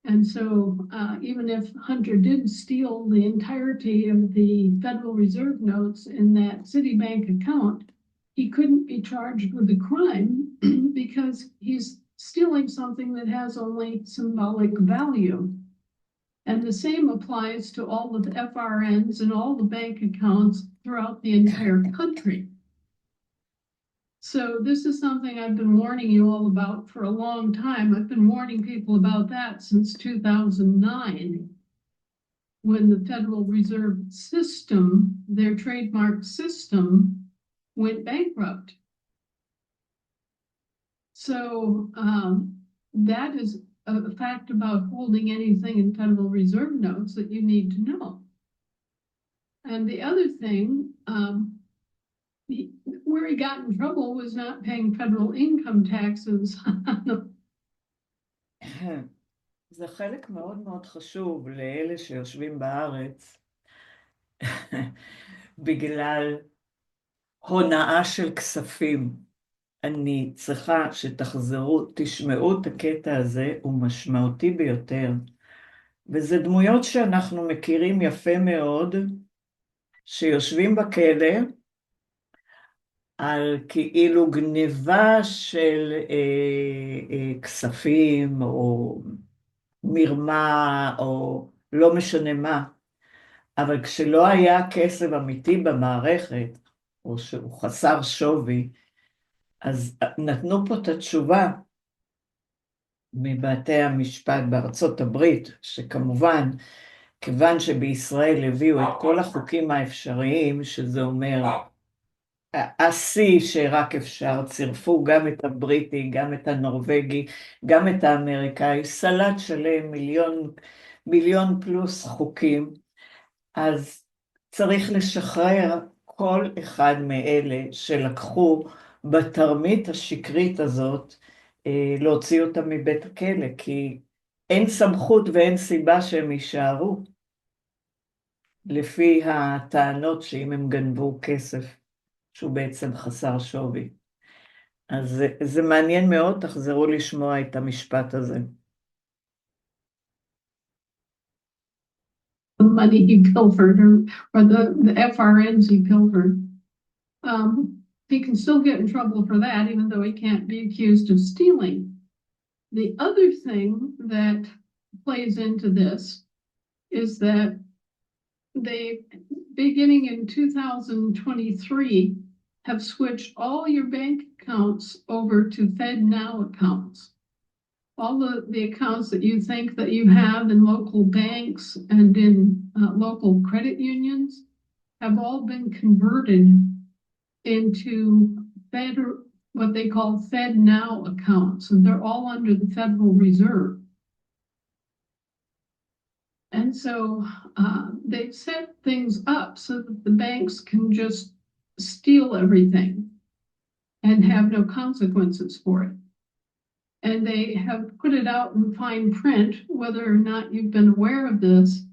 And so even if Hunter did steal the entirety of the Federal Reserve notes in that Citibank account, he couldn't be charged with a crime because he's stealing something that has only symbolic value. And the same applies to all of the FRNs and all the bank accounts throughout the entire country. So this is something I've been warning you all about for a long time. I've been warning people about that since 2009, when the Federal Reserve System, their trademark system, went bankrupt. So that is a fact about holding anything in Federal Reserve notes that you need to know. And the other thing, where he got in trouble was not paying federal income taxes. זה חלק מאוד מאוד חשוב לאלה שיושבים בארץ, בגלל הונאה של כספים. אני צריכה שתחזרו, תשמעו את הקטע הזה, הוא משמעותי ביותר. וזה דמויות שאנחנו מכירים יפה מאוד, שיושבים בכלא, על כאילו גניבה של כספים, או מרמה, או לא משנה מה. אבל כשלא היה כסף אמיתי במערכת, או שהוא חסר שווי, אז נתנו פה את התשובה מבתי המשפט בארצות הברית, שכמובן, כיוון שבישראל הביאו את כל החוקים האפשריים, שזה אומר, השיא שרק אפשר, צירפו גם את הבריטי, גם את הנורווגי, גם את האמריקאי, סלט שלם, מיליון פלוס חוקים, אז צריך לשחרר כל אחד מאלה שלקחו בתרמית השקרית הזאת, להוציא אותם מבית הכלא, כי אין סמכות ואין סיבה שהם יישארו, לפי הטענות שאם הם גנבו כסף, שהוא בעצם חסר שווי. אז זה מעניין מאוד, תחזרו לשמוע את המשפט הזה. The money he pilfered, or the FRNs he pilfered. He can still get in trouble for that, even though he can't be accused of stealing. The other thing that plays into this is that they, beginning in 2023, have switched all your bank accounts over to FedNow accounts. All the accounts that you think that you have in local banks and in local credit unions have all been converted into what they call FedNow accounts, and they're all under the Federal Reserve. And so they've set things up so that the banks can just steal everything and have no consequences for it. And they have put it out in fine print, whether or not you've been aware of this,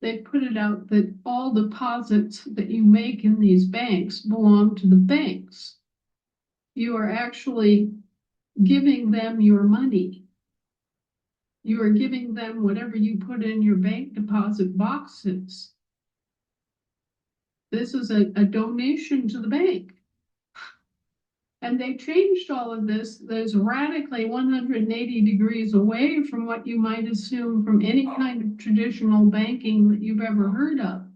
they put it out that all deposits that you make in these banks belong to the banks. You are actually giving them your money. You are giving them whatever you put in your bank deposit boxes. This is a donation to the bank. And they changed all of this. There's radically 180 degrees away from what you might assume from any kind of traditional banking that you've ever heard of.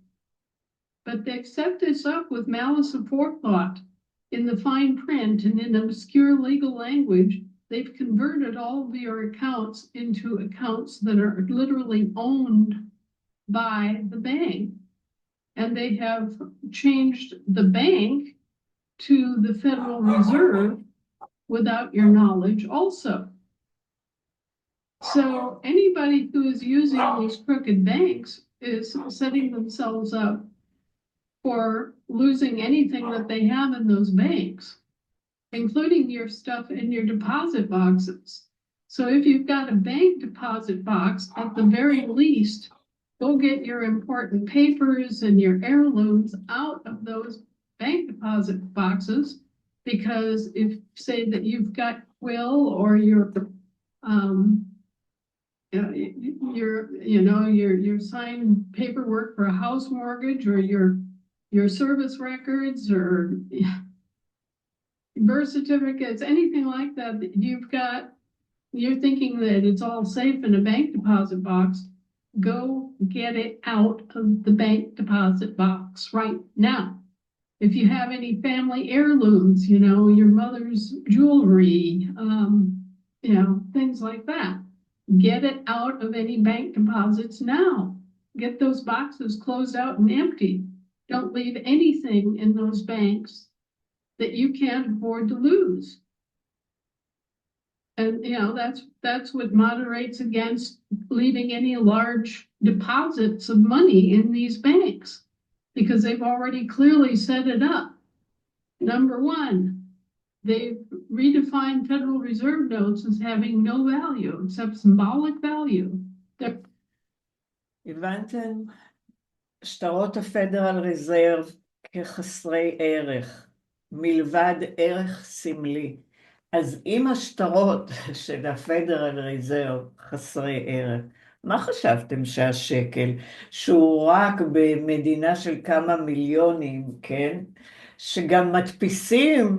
But they've set this up with malice aforethought in the fine print and in obscure legal language. They've converted all of your accounts into accounts that are literally owned by the bank. And they have changed the bank to the Federal Reserve without your knowledge also. So anybody who is using these crooked banks is setting themselves up for losing anything that they have in those banks, including your stuff in your deposit boxes. So if you've got a bank deposit box, at the very least, go get your important papers and your heirlooms out of those bank deposit boxes, because if say that you've got will or your signed paperwork for a house mortgage or your service records or birth certificates, anything like that that you've got, you're thinking that it's all safe in a bank deposit box, go get it out of the bank deposit box right now. If you have any family heirlooms, your mother's jewelry, things like that, get it out of any bank deposits now. Get those boxes closed out and emptied. Don't leave anything in those banks that you can't afford to lose. And, that's what moderates against leaving any large deposits of money in these banks, because they've already clearly set it up. Number one, they've redefined Federal Reserve notes as having no value except symbolic value. הבנתם? שטרות הפדרל ריזרב כחסרי ערך, מלבד ערך סמלי. אז אם השטרות של הפדרל ריזרב חסרי ערך, מה חשבתם שהשקל, שהוא רק במדינה של כמה מיליונים, כן? שגם מדפיסים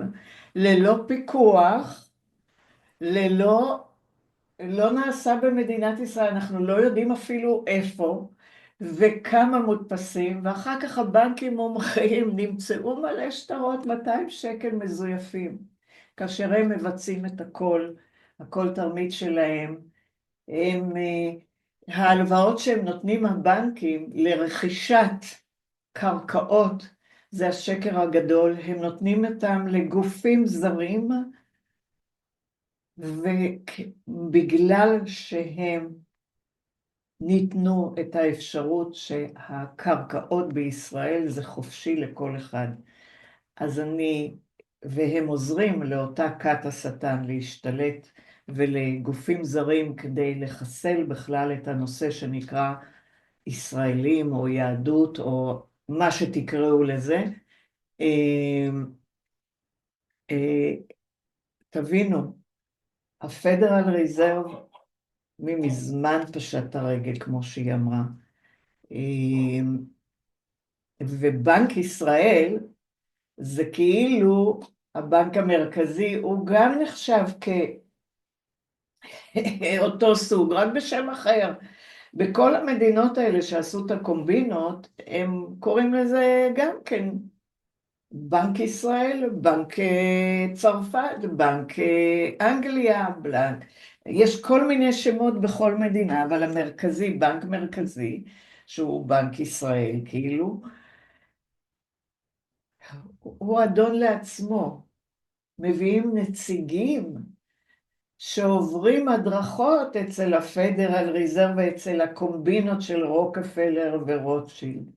ללא פיקוח, לא נעשה במדינת ישראל, אנחנו לא יודעים אפילו איפה וכמה מודפסים, ואחר כך הבנקים אומרים, נמצאו מלא שטרות 200 שקל מזויפים, כאשר הם מבצעים את הכל תרמית שלהם. ההלוואות שהם נותנים הבנקים לרכישת קרקעות, זה השקר הגדול, הם נותנים אותם לגופים זרים, ובגלל שהם ניתנו את האפשרות שהקרקעות בישראל זה חופשי לכל אחד, והם עוזרים לאותה כת השטן להשתלט ולגופים זרים כדי לחסל בכלל את הנושא שנקרא ישראלים או יהדות או מה שתקראו לזה. תבינו, הפדרל ריזרב מזמן פשט הרגל, כמו שהיא אמרה. ובנק ישראל, זה כאילו, הבנק המרכזי, הוא גם נחשב כאותו סוג, רק בשם אחר. בכל המדינות האלה שעשו את הקומבינות, הם קוראים לזה גם כן, בנק ישראל, בנק צרפת, בנק אנגליה, יש כל מיני שמות בכל מדינה, אבל המרכזי, בנק מרכזי, שהוא בנק ישראל, כאילו, הוא אדון לעצמו. מביאים נציגים שעוברים הדרכות אצל הפדרל ריזרב ואצל הקומבינות של רוקפלר ורוטשילד.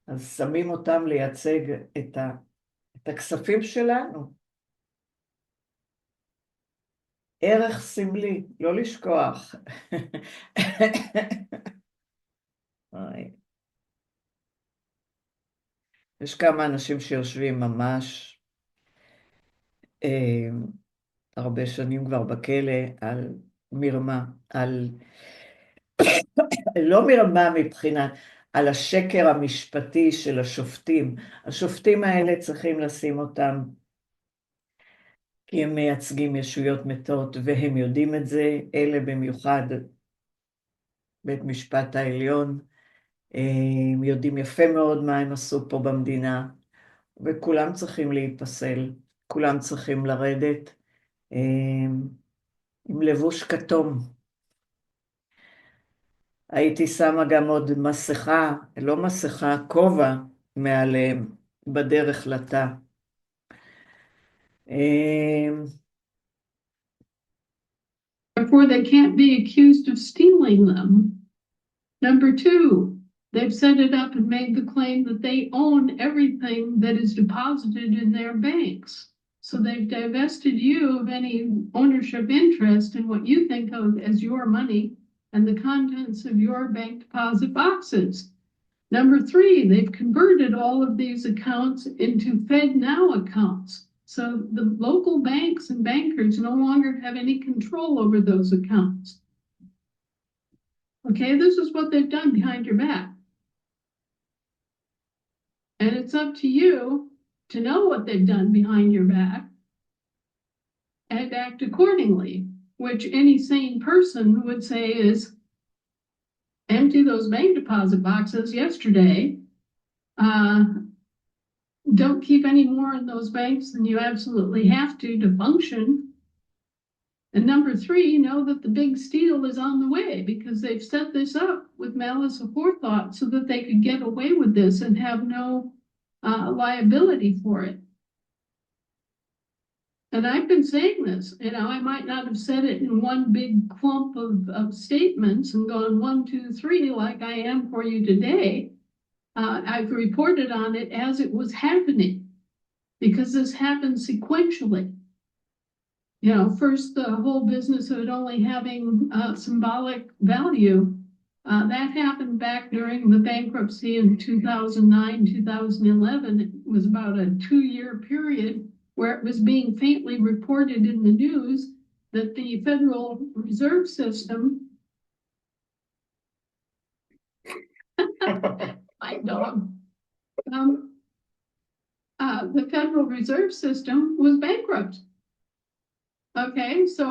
אז שמים אותם לייצג את הכספים שלנו. ערך סמלי, לא לשכוח. יש כמה אנשים שיושבים ממש הרבה שנים כבר בכלא על מרמה, לא מרמה מבחינת, על השקר המשפטי של השופטים. השופטים האלה צריכים לשים אותם, כי הם מייצגים ישויות מתות, והם יודעים את זה, אלה במיוחד בית משפט העליון, הם יודעים יפה מאוד מה הם עשו פה במדינה, וכולם צריכים להיפסל, כולם צריכים לרדת עם לבוש כתום. הייתי שמה גם עוד מסכה, לא מסכה, כובע מעליהם בדרך לתא. Therefore, they can't be accused of stealing them. Number two, they've set it up and made the claim that they own everything that is deposited in their banks. So they've divested you of any ownership interest in what you think of as your money and the contents of your bank deposit boxes. Number three, they've converted all of these accounts into FedNow accounts. So the local banks and bankers no longer have any control over those accounts. Okay, this is what they've done behind your back. And it's up to you to know what they've done behind your back and act accordingly, which any sane person would say is empty those bank deposit boxes yesterday. Don't keep any more in those banks than you absolutely have to function. And number three, know that the big steal is on the way because they've set this up with malice aforethought so that they could get away with this and have no liability for it. And I've been saying this, I might not have said it in one big clump of statements and gone 1, 2, 3 like I am for you today. I've reported on it as it was happening because this happened sequentially. First the whole business of it only having symbolic value. That happened back during the bankruptcy in 2009, 2011. It was about a 2-year period where it was being faintly reported in the news that the Federal Reserve System, my dog, the Federal Reserve System was bankrupt. Okay, so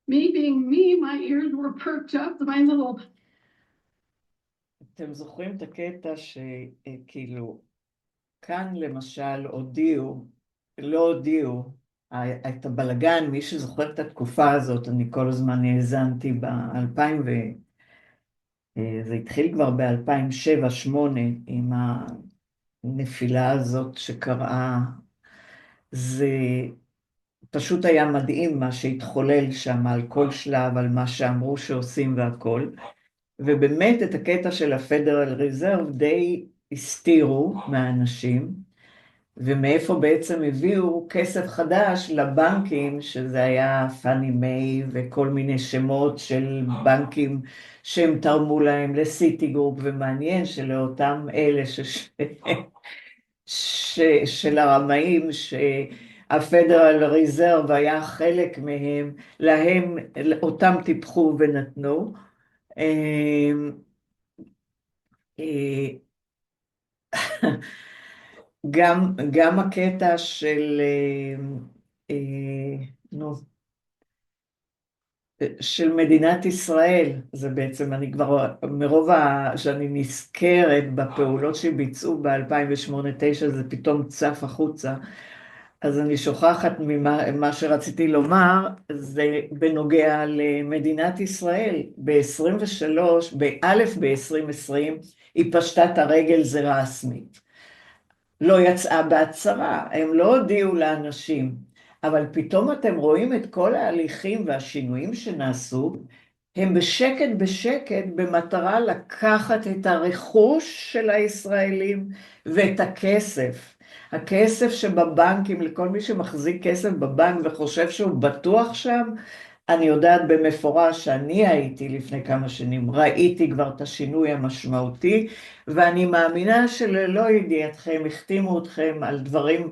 me being me, my ears were perked up, my little... אתם זוכרים את הקטע שכאילו, כאן למשל הודיעו, לא הודיעו, את הבלגן, מי שזוכר את התקופה הזאת, אני כל הזמן האזנתי ב-2000 זה התחיל כבר ב-2007-2008 עם הנפילה הזאת שקראה, זה פשוט היה מדהים מה שהתחולל שם על כל שלב, על מה שאמרו שעושים והכל, ובאמת את הקטע של הפדרל ריזרב די הסתירו מהאנשים, ומאיפה בעצם הביאו כסף חדש לבנקים, שזה היה פאני מיי וכל מיני שמות של בנקים שהם תרמו להם לסיטי גרופ, ומעניין שלאותם אלה של הרמאים, שהפדרל ריזרב היה חלק מהם, להם, אותם טיפחו ונתנו. גם הקטע של, נו, של מדינת ישראל, זה בעצם, אני כבר, מרוב שאני נזכרת בפעולות שביצעו ב-2008-2009, זה פתאום צף החוצה, אז אני שוכחת ממה שרציתי לומר, זה בנוגע למדינת ישראל, ב-23, באלף ב-2020, היא פשטה את הרגל, זה רסמי. לא יצאה בהצהרה, הם לא הודיעו לאנשים, אבל פתאום אתם רואים את כל ההליכים והשינויים שנעשו, הם בשקט בשקט במטרה לקחת את הרכוש של הישראלים ואת הכסף. הכסף שבבנקים, לכל מי שמחזיק כסף בבנק וחושב שהוא בטוח שם, אני יודעת במפורש שאני הייתי לפני כמה שנים, ראיתי כבר את השינוי המשמעותי, ואני מאמינה שללא ידיעתכם, החתימו אתכם על דברים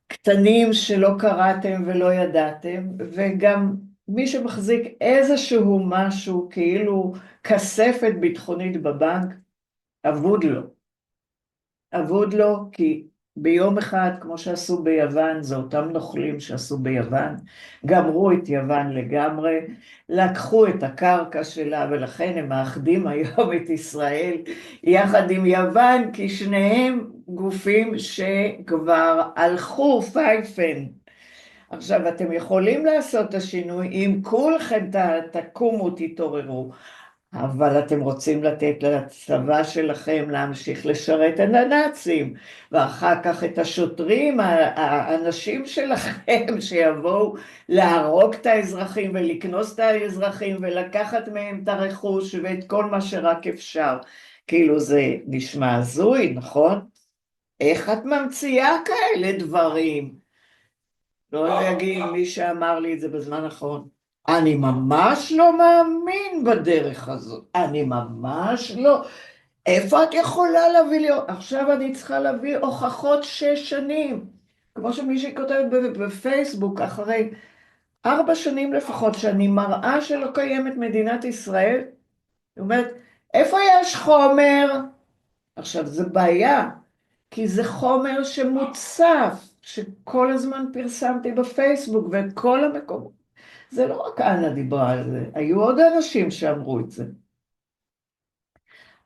קטנים שלא קראתם ולא ידעתם, וגם מי שמחזיק איזשהו משהו, כאילו כספת ביטחונית בבנק, אבוד לו. אבוד לו כי ביום אחד, כמו שעשו ביוון, זה אותם נוכלים שעשו ביוון, גמרו את יוון לגמרי, לקחו את הקרקע שלה, ולכן הם מאחדים היום את ישראל יחד עם יוון, כי שניהם גופים שכבר הלכו פייפן. עכשיו, אתם יכולים לעשות את השינוי, אם כולכם תקומו, תתעוררו, אבל אתם רוצים לתת לצבא שלכם להמשיך לשרת את הנאצים, ואחר כך את השוטרים, האנשים שלכם שיבואו להרוג את האזרחים ולקנוס את האזרחים ולקחת מהם את הרכוש ואת כל מה שרק אפשר. כאילו זה נשמע הזוי, נכון? איך את ממציאה כאלה דברים? לא יגיד מי שאמר לי את זה בזמן האחרון. אני ממש לא מאמין בדרך הזאת, אני ממש לא, איפה את יכולה להביא לי, עכשיו אני צריכה להביא הוכחות 6 שנים, כמו שמישהי כותבת בפייסבוק, אחרי 4 שנים לפחות, שאני מראה שלא קיימת מדינת ישראל, היא אומרת, איפה יש חומר? עכשיו זה בעיה, כי זה חומר שמוצף, שכל הזמן פרסמתי בפייסבוק וכל המקומות. זה לא רק אנה דיברה על זה, היו עוד אנשים שאמרו את זה.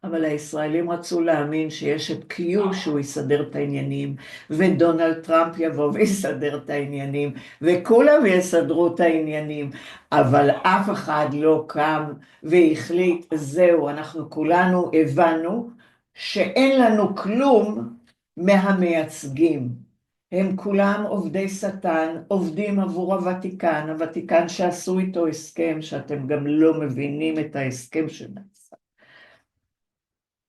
אבל הישראלים רצו להאמין שיש את קיו שהוא יסדר את העניינים, ודונלד טראמפ יבוא ויסדר את העניינים, וכולם יסדרו את העניינים, אבל אף אחד לא קם והחליט, זהו, אנחנו כולנו הבנו שאין לנו כלום מהמייצגים. הם כולם עובדי שטן, עובדים עבור הוותיקן, הוותיקן שעשו איתו הסכם, שאתם גם לא מבינים את ההסכם שנעשה.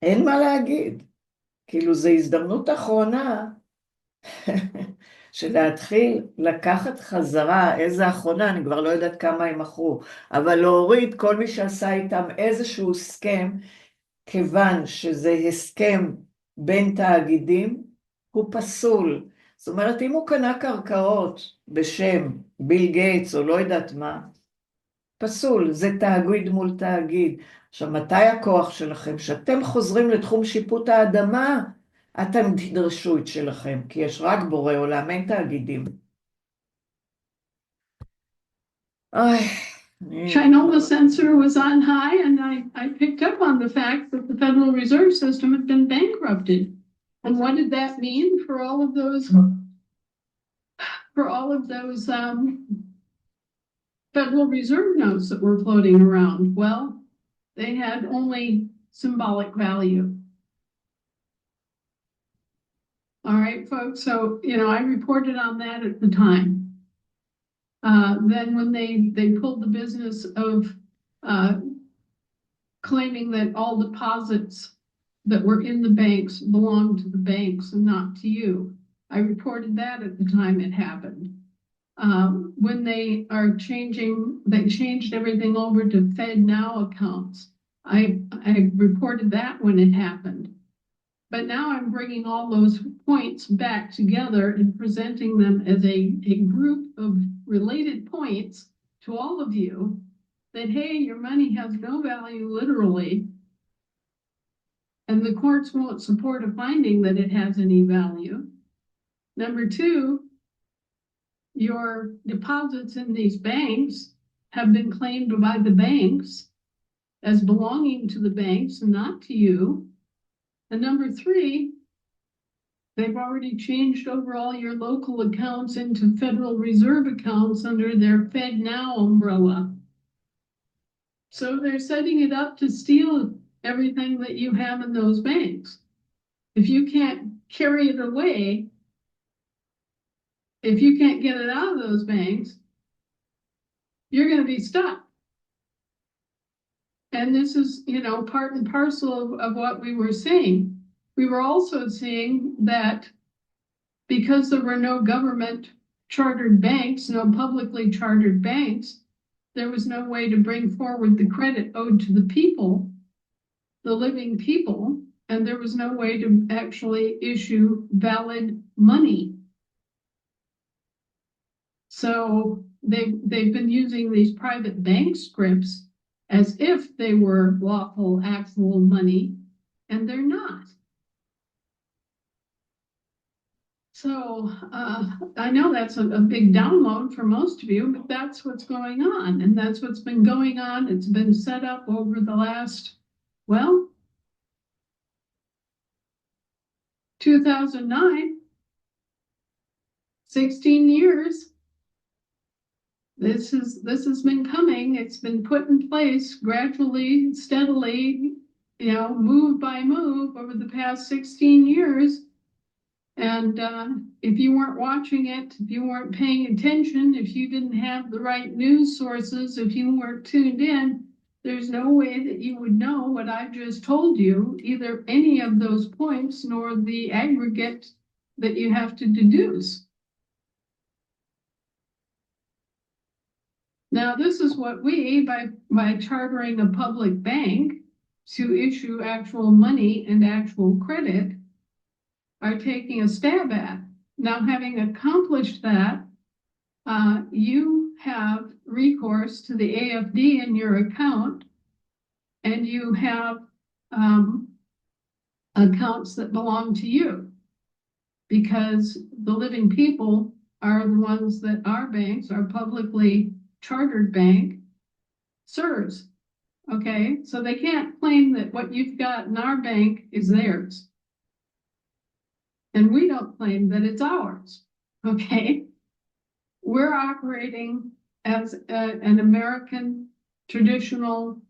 אין מה להגיד, כאילו זו הזדמנות אחרונה שלהתחיל לקחת חזרה, איזה אחרונה, אני כבר לא יודעת כמה הם מכרו, אבל להוריד כל מי שעשה איתם איזשהו הסכם, כיוון שזה הסכם בין תאגידים, הוא פסול. זאת אומרת, אם הוא קנה קרקעות בשם ביל גייטס או לא יודעת מה, פסול, זה תאגיד מול תאגיד. עכשיו, מתי הכוח שלכם? שאתם חוזרים לתחום שיפוט האדמה, אתם תדרשו את שלכם, כי יש רק בורא עולם, אין תאגידים. אוי, China sensor was on high, and I picked up on the fact that the Federal Reserve System had been bankrupted. And what did that mean for all of those Federal Reserve notes that were floating around? Well, they had only symbolic value. All right, folks, so, I reported on that at the time. Then when they pulled the business of claiming that all deposits that were in the banks belonged to the banks and not to you, I reported that at the time it happened. When they changed everything over to FedNow accounts. I reported that when it happened. But now I'm bringing all those points back together and presenting them as a group of related points to all of you that, hey, your money has no value literally, and the courts won't support a finding that it has any value. Number two, your deposits in these banks have been claimed by the banks as belonging to the banks and not to you. And number three, they've already changed over all your local accounts into Federal Reserve accounts under their FedNow umbrella. So they're setting it up to steal everything that you have in those banks. If you can't carry it away, if you can't get it out of those banks, you're going to be stuck. And this is, part and parcel of what we were seeing. We were also seeing that because there were no government chartered banks, no publicly chartered banks, there was no way to bring forward the credit owed to the people, the living people, and there was no way to actually issue valid money. So they've been using these private bank scripts as if they were lawful, actual money, and they're not. So I know that's a big download for most of you, but that's what's going on, and that's what's been going on. It's been set up over the last, 2009, 16 years. This has been coming. It's been put in place gradually, steadily, move by move over the past 16 years. And if you weren't watching it, if you weren't paying attention, if you didn't have the right news sources, if you weren't tuned in, there's no way that you would know what I just told you, either any of those points nor the aggregate that you have to deduce. Now, this is what we, by chartering a public bank to issue actual money and actual credit, are taking a stab at. Now, having accomplished that, you have recourse to the AFD in your account, and you have accounts that belong to you, because the living people are the ones that our banks, our publicly chartered bank, serves. Okay, so they can't claim that what you've got in our bank is theirs. And we don't claim that it's ours. Okay, we're operating as an American traditional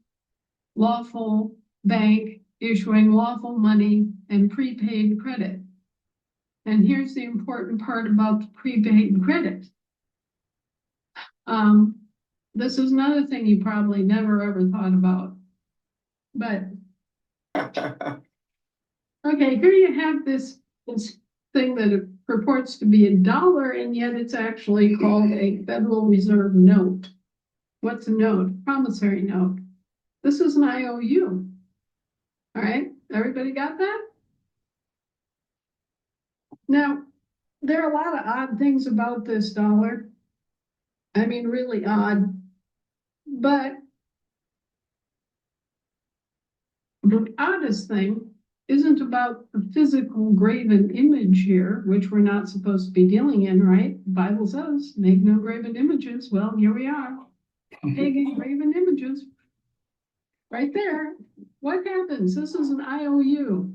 lawful bank issuing lawful money and prepaid credit. And here's the important part about the prepaid credit. This is another thing you probably never ever thought about. But okay, here you have this thing that it purports to be $1, and yet it's actually called a Federal Reserve note. What's a note? Promissory note. This is an IOU. All right, everybody got that? Now, there are a lot of odd things about this dollar. I mean, really odd. But the oddest thing isn't about the physical graven image here, which we're not supposed to be dealing in, right? The Bible says, make no graven images. Well, here we are. Pagan graven images. Right there. What happens? This is an IOU.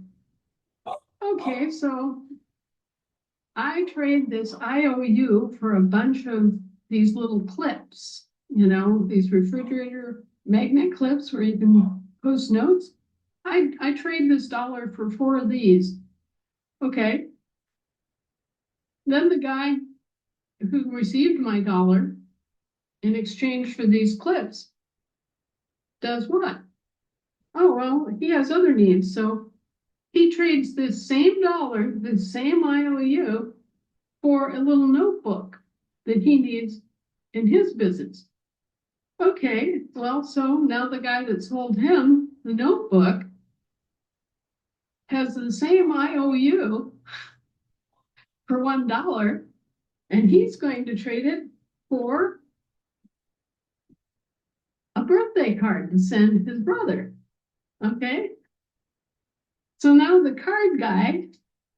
Okay, so I trade this IOU for a bunch of these little clips, you know, these refrigerator magnet clips where you can post notes. I trade this dollar for 4 of these. Okay. Then the guy who received my dollar in exchange for these clips does what? Oh, well, he has other needs. So he trades this same dollar, the same IOU, for a little notebook that he needs in his business. Okay, well, so now the guy that sold him the notebook has the same IOU for $1, and he's going to trade it for a birthday card to send his brother. Okay? So now the card guy,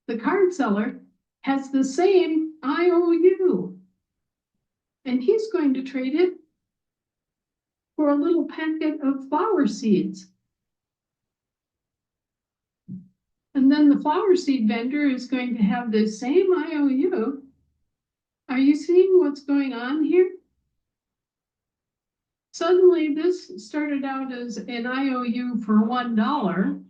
the card seller, has the same IOU, and he's going to trade it for a little packet of flower seeds. And then the flower seed vendor is going to have the same IOU. Are you seeing what's going on here? Suddenly this started out as an IOU for $1,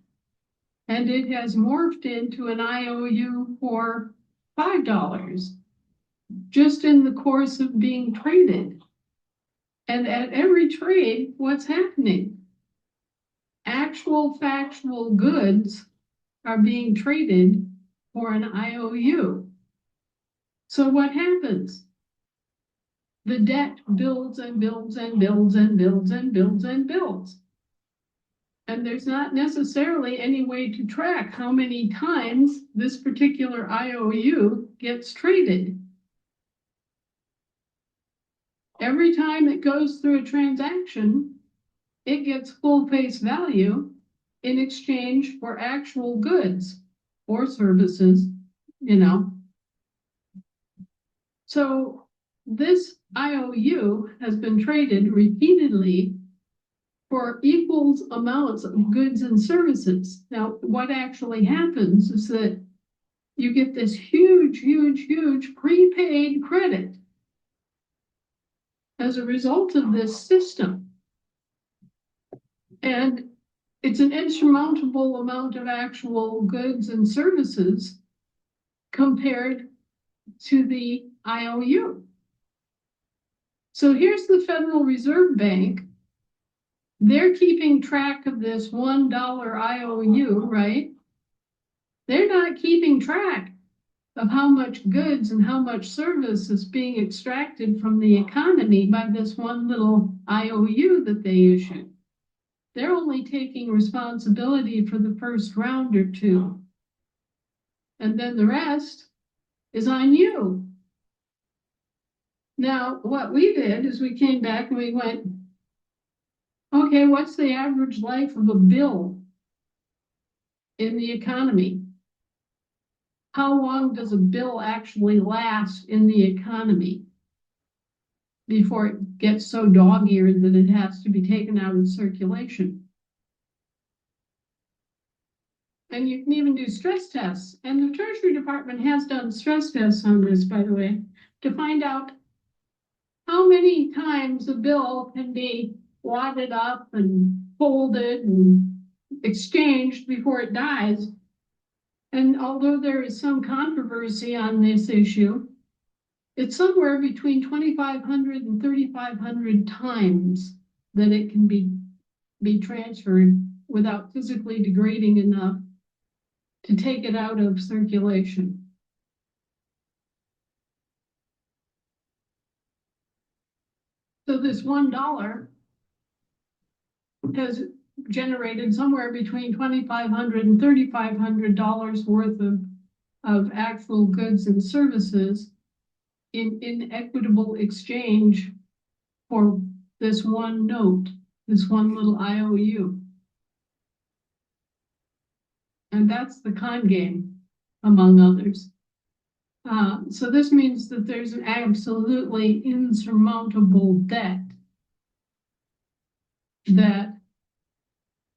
and it has morphed into an IOU for $5, just in the course of being traded. And at every trade, what's happening? Actual factual goods are being traded for an IOU. So what happens? The debt builds and builds and builds and builds and builds and builds. And there's not necessarily any way to track how many times this particular IOU gets traded. Every time it goes through a transaction, it gets full face value in exchange for actual goods or services, you know. So this IOU has been traded repeatedly for equal amounts of goods and services. Now, what actually happens is that you get this huge, huge, huge prepaid credit as a result of this system. And it's an insurmountable amount of actual goods and services compared to the IOU. So here's the Federal Reserve Bank. They're keeping track of this $1 IOU, right? They're not keeping track of how much goods and how much service is being extracted from the economy by this one little IOU that they issued. They're only taking responsibility for the first round or two. And then the rest is on you. Now, what we did is we came back and we went, okay, what's the average life of a bill in the economy? How long does a bill actually last in the economy before it gets so dog-eared that it has to be taken out of circulation? And you can even do stress tests. And the Treasury Department has done stress tests on this, by the way, to find out how many times a bill can be wadded up and folded and exchanged before it dies. And although there is some controversy on this issue, it's somewhere between 2,500 and 3,500 times that it can be transferred without physically degrading enough to take it out of circulation. So this $1 has generated somewhere between $2,500 and $3,500 worth of actual goods and services in equitable exchange for this one note, this one little IOU. And that's the con game, among others. So this means that there's an absolutely insurmountable debt that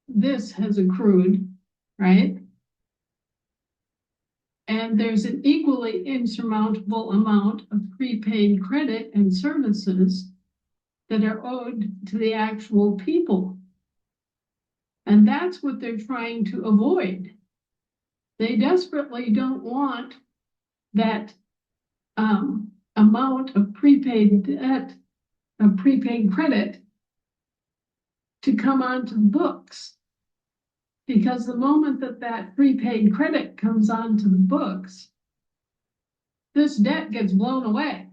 this has accrued, right? And there's an equally insurmountable amount of prepaid credit and services that are owed to the actual people. And that's what they're trying to avoid. They desperately don't want that amount of prepaid debt, of prepaid credit, to come onto the books. Because the moment that that prepaid credit comes onto the books, this debt gets blown away.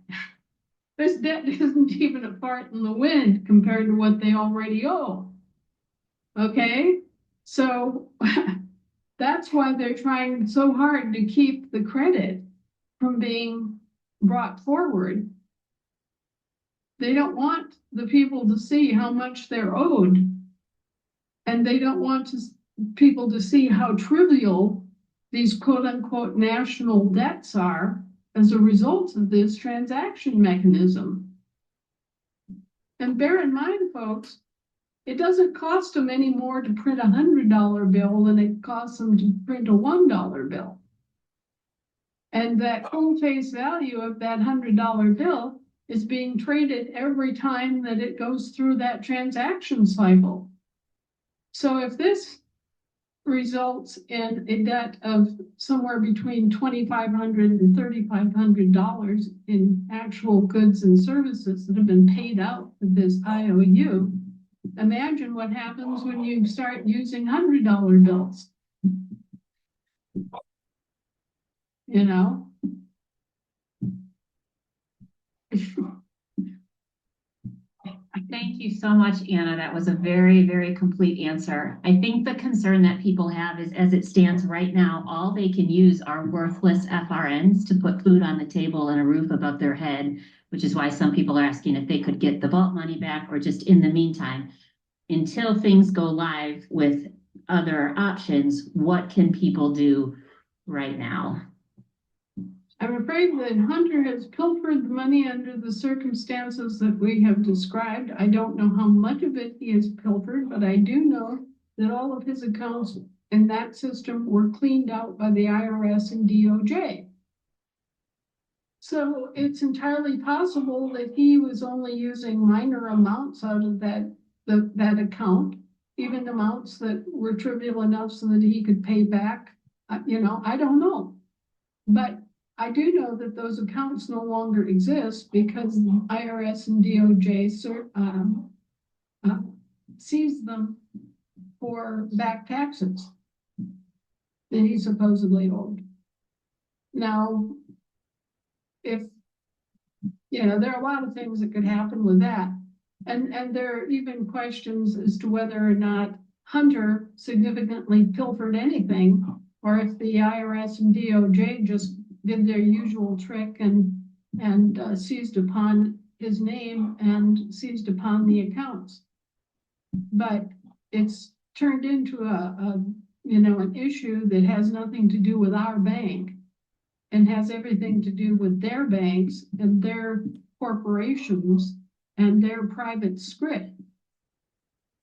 This debt isn't even a fart in the wind compared to what they already owe. Okay? So that's why they're trying so hard to keep the credit from being brought forward. They don't want the people to see how much they're owed. And they don't want people to see how trivial these quote unquote national debts are as a result of this transaction mechanism. And bear in mind, folks, it doesn't cost them any more to print a $100 bill than it costs them to print a $1 bill. And that full face value of that $100 bill is being traded every time that it goes through that transaction cycle. So if this results in a debt of somewhere between $2,500 and $3,500 in actual goods and services that have been paid out for this IOU, imagine what happens when you start using $100 bills. You know? Thank you so much, Anna. That was a very, very complete answer. I think the concern that people have is, as it stands right now, all they can use are worthless FRNs to put food on the table and a roof above their head, which is why some people are asking if they could get the vault money back, or just in the meantime, until things go live with other options, what can people do right now? I'm afraid that Hunter has pilfered the money under the circumstances that we have described. I don't know how much of it he has pilfered, but I do know that all of his accounts in that system were cleaned out by the IRS and DOJ. So it's entirely possible that he was only using minor amounts out of that account, even amounts that were trivial enough so that he could pay back. You know, I don't know. But I do know that those accounts no longer exist because the IRS and DOJ seized them for back taxes that he supposedly owed. Now, if, you know, there are a lot of things that could happen with that. And there are even questions as to whether or not Hunter significantly pilfered anything, or if the IRS and DOJ just did their usual trick and seized upon his name and seized upon the accounts. But it's turned into an issue that has nothing to do with our bank and has everything to do with their banks and their corporations and their private script.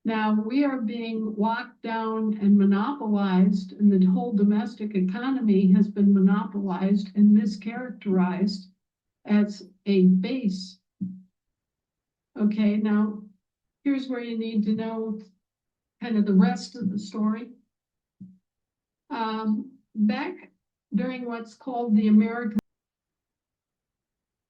Now, we are being locked down and monopolized, and the whole domestic economy has been monopolized and mischaracterized as a base. Okay, now, here's where you need to know kind of the rest of the story. back during what's called the American